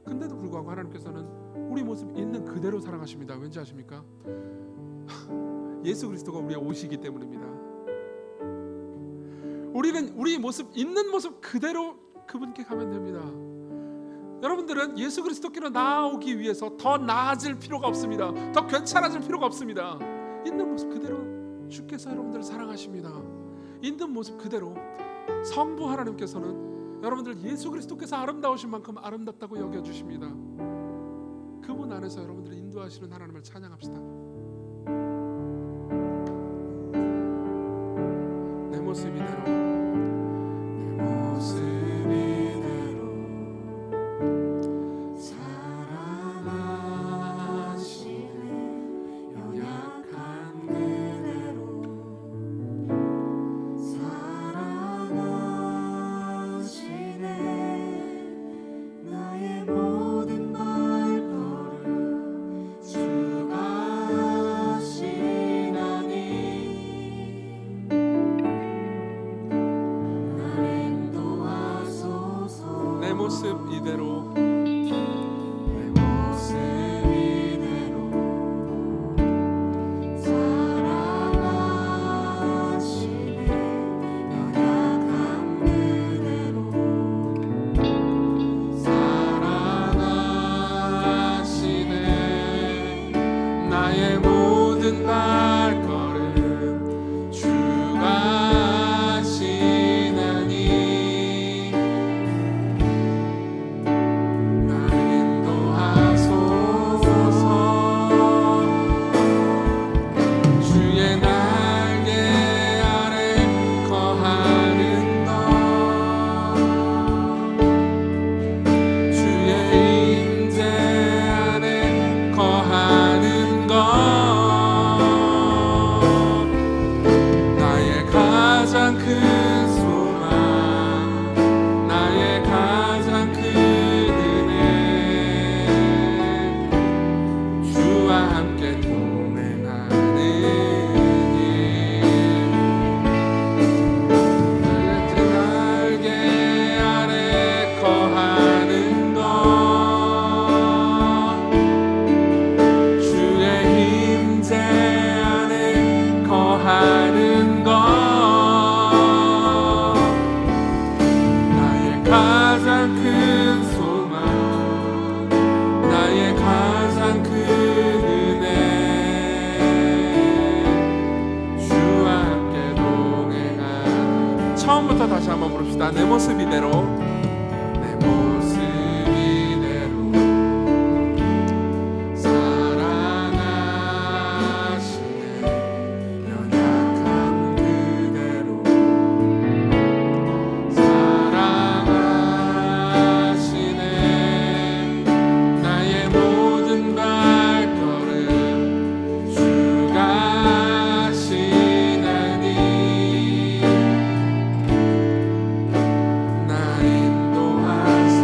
근데도 불구하고 하나님께서는 우리 모습 있는 그대로 사랑하십니다. 왠지 아십니까? 예수 그리스도가 우리의 옷이기 때문입니다. 우리는 우리 모습 있는 모습 그대로 그분께 가면 됩니다. 여러분들은 예수 그리스도께로 나아오기 위해서 더 나아질 필요가 없습니다. 더 괜찮아질 필요가 없습니다. 있는 모습 그대로 주께서 여러분들을 사랑하십니다. 있는 모습 그대로 성부 하나님께서는 여러분들 예수 그리스도께서 아름다우신 만큼 아름답다고 여겨주십니다. 그분 안에서 여러분들을 인도하시는 하나님을 찬양합시다. 내 모습 이대로, 내 모습 이대로 사랑하시네, 연약한 그대로 사랑하시네, 나의 모든 발걸음 주가 하시나니 가장 큰 은혜 주와 함께 동행하는 처음부터 다시 한번 부릅시다. 내 모습 이대로 내 모습 이대로 사랑하시네 연약함 그대로 사랑하시네 나의 모든 발걸음 주가 하시나니 날 인도하소서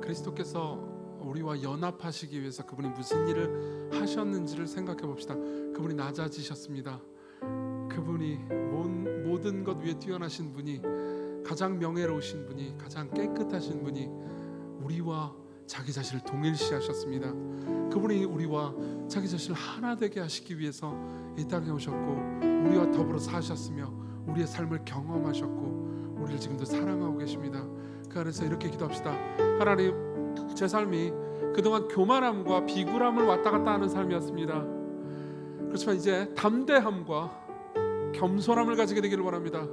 그리스도께서 우리와 연합하시기 위해서 그분이 무슨 일을 하셨는지를 생각해 봅시다. 그분이 낮아지셨습니다. 그분이 모든 것 위에 뛰어나신 분이, 가장 명예로우신 분이, 가장 깨끗하신 분이 우리와 자기 자신을 동일시하셨습니다. 그분이 우리와 자기 자신을 하나 되게 하시기 위해서 이 땅에 오셨고 우리와 더불어 사셨으며 우리의 삶을 경험하셨고 우리를 지금도 사랑하고 계십니다. 그 안에서 이렇게 기도합시다. 하나님, 제 삶이 그동안 교만함과 비굴함을 왔다 갔다 하는 삶이었습니다. 그렇지만 이제 담대함과 겸손함을 가지게 되기를 원합니다.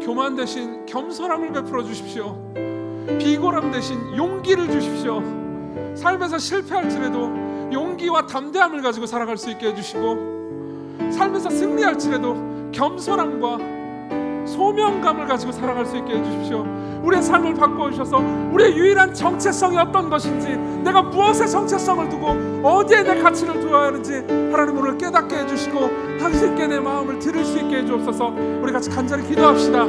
교만 대신 겸손함을 베풀어 주십시오. 비굴함 대신 용기를 주십시오. 삶에서 실패할지라도 용기와 담대함을 가지고 살아갈 수 있게 해주시고, 삶에서 승리할지라도 겸손함과 소명감을 가지고 살아갈 수 있게 해주십시오. 우리의 삶을 바꿔주셔서 우리의 유일한 정체성이 어떤 것인지, 내가 무엇에 정체성을 두고 어디에 내 가치를 두어야 하는지 하나님 오늘 깨닫게 해주시고 당신께 내 마음을 드릴 수 있게 해주옵소서. 우리 같이 간절히 기도합시다.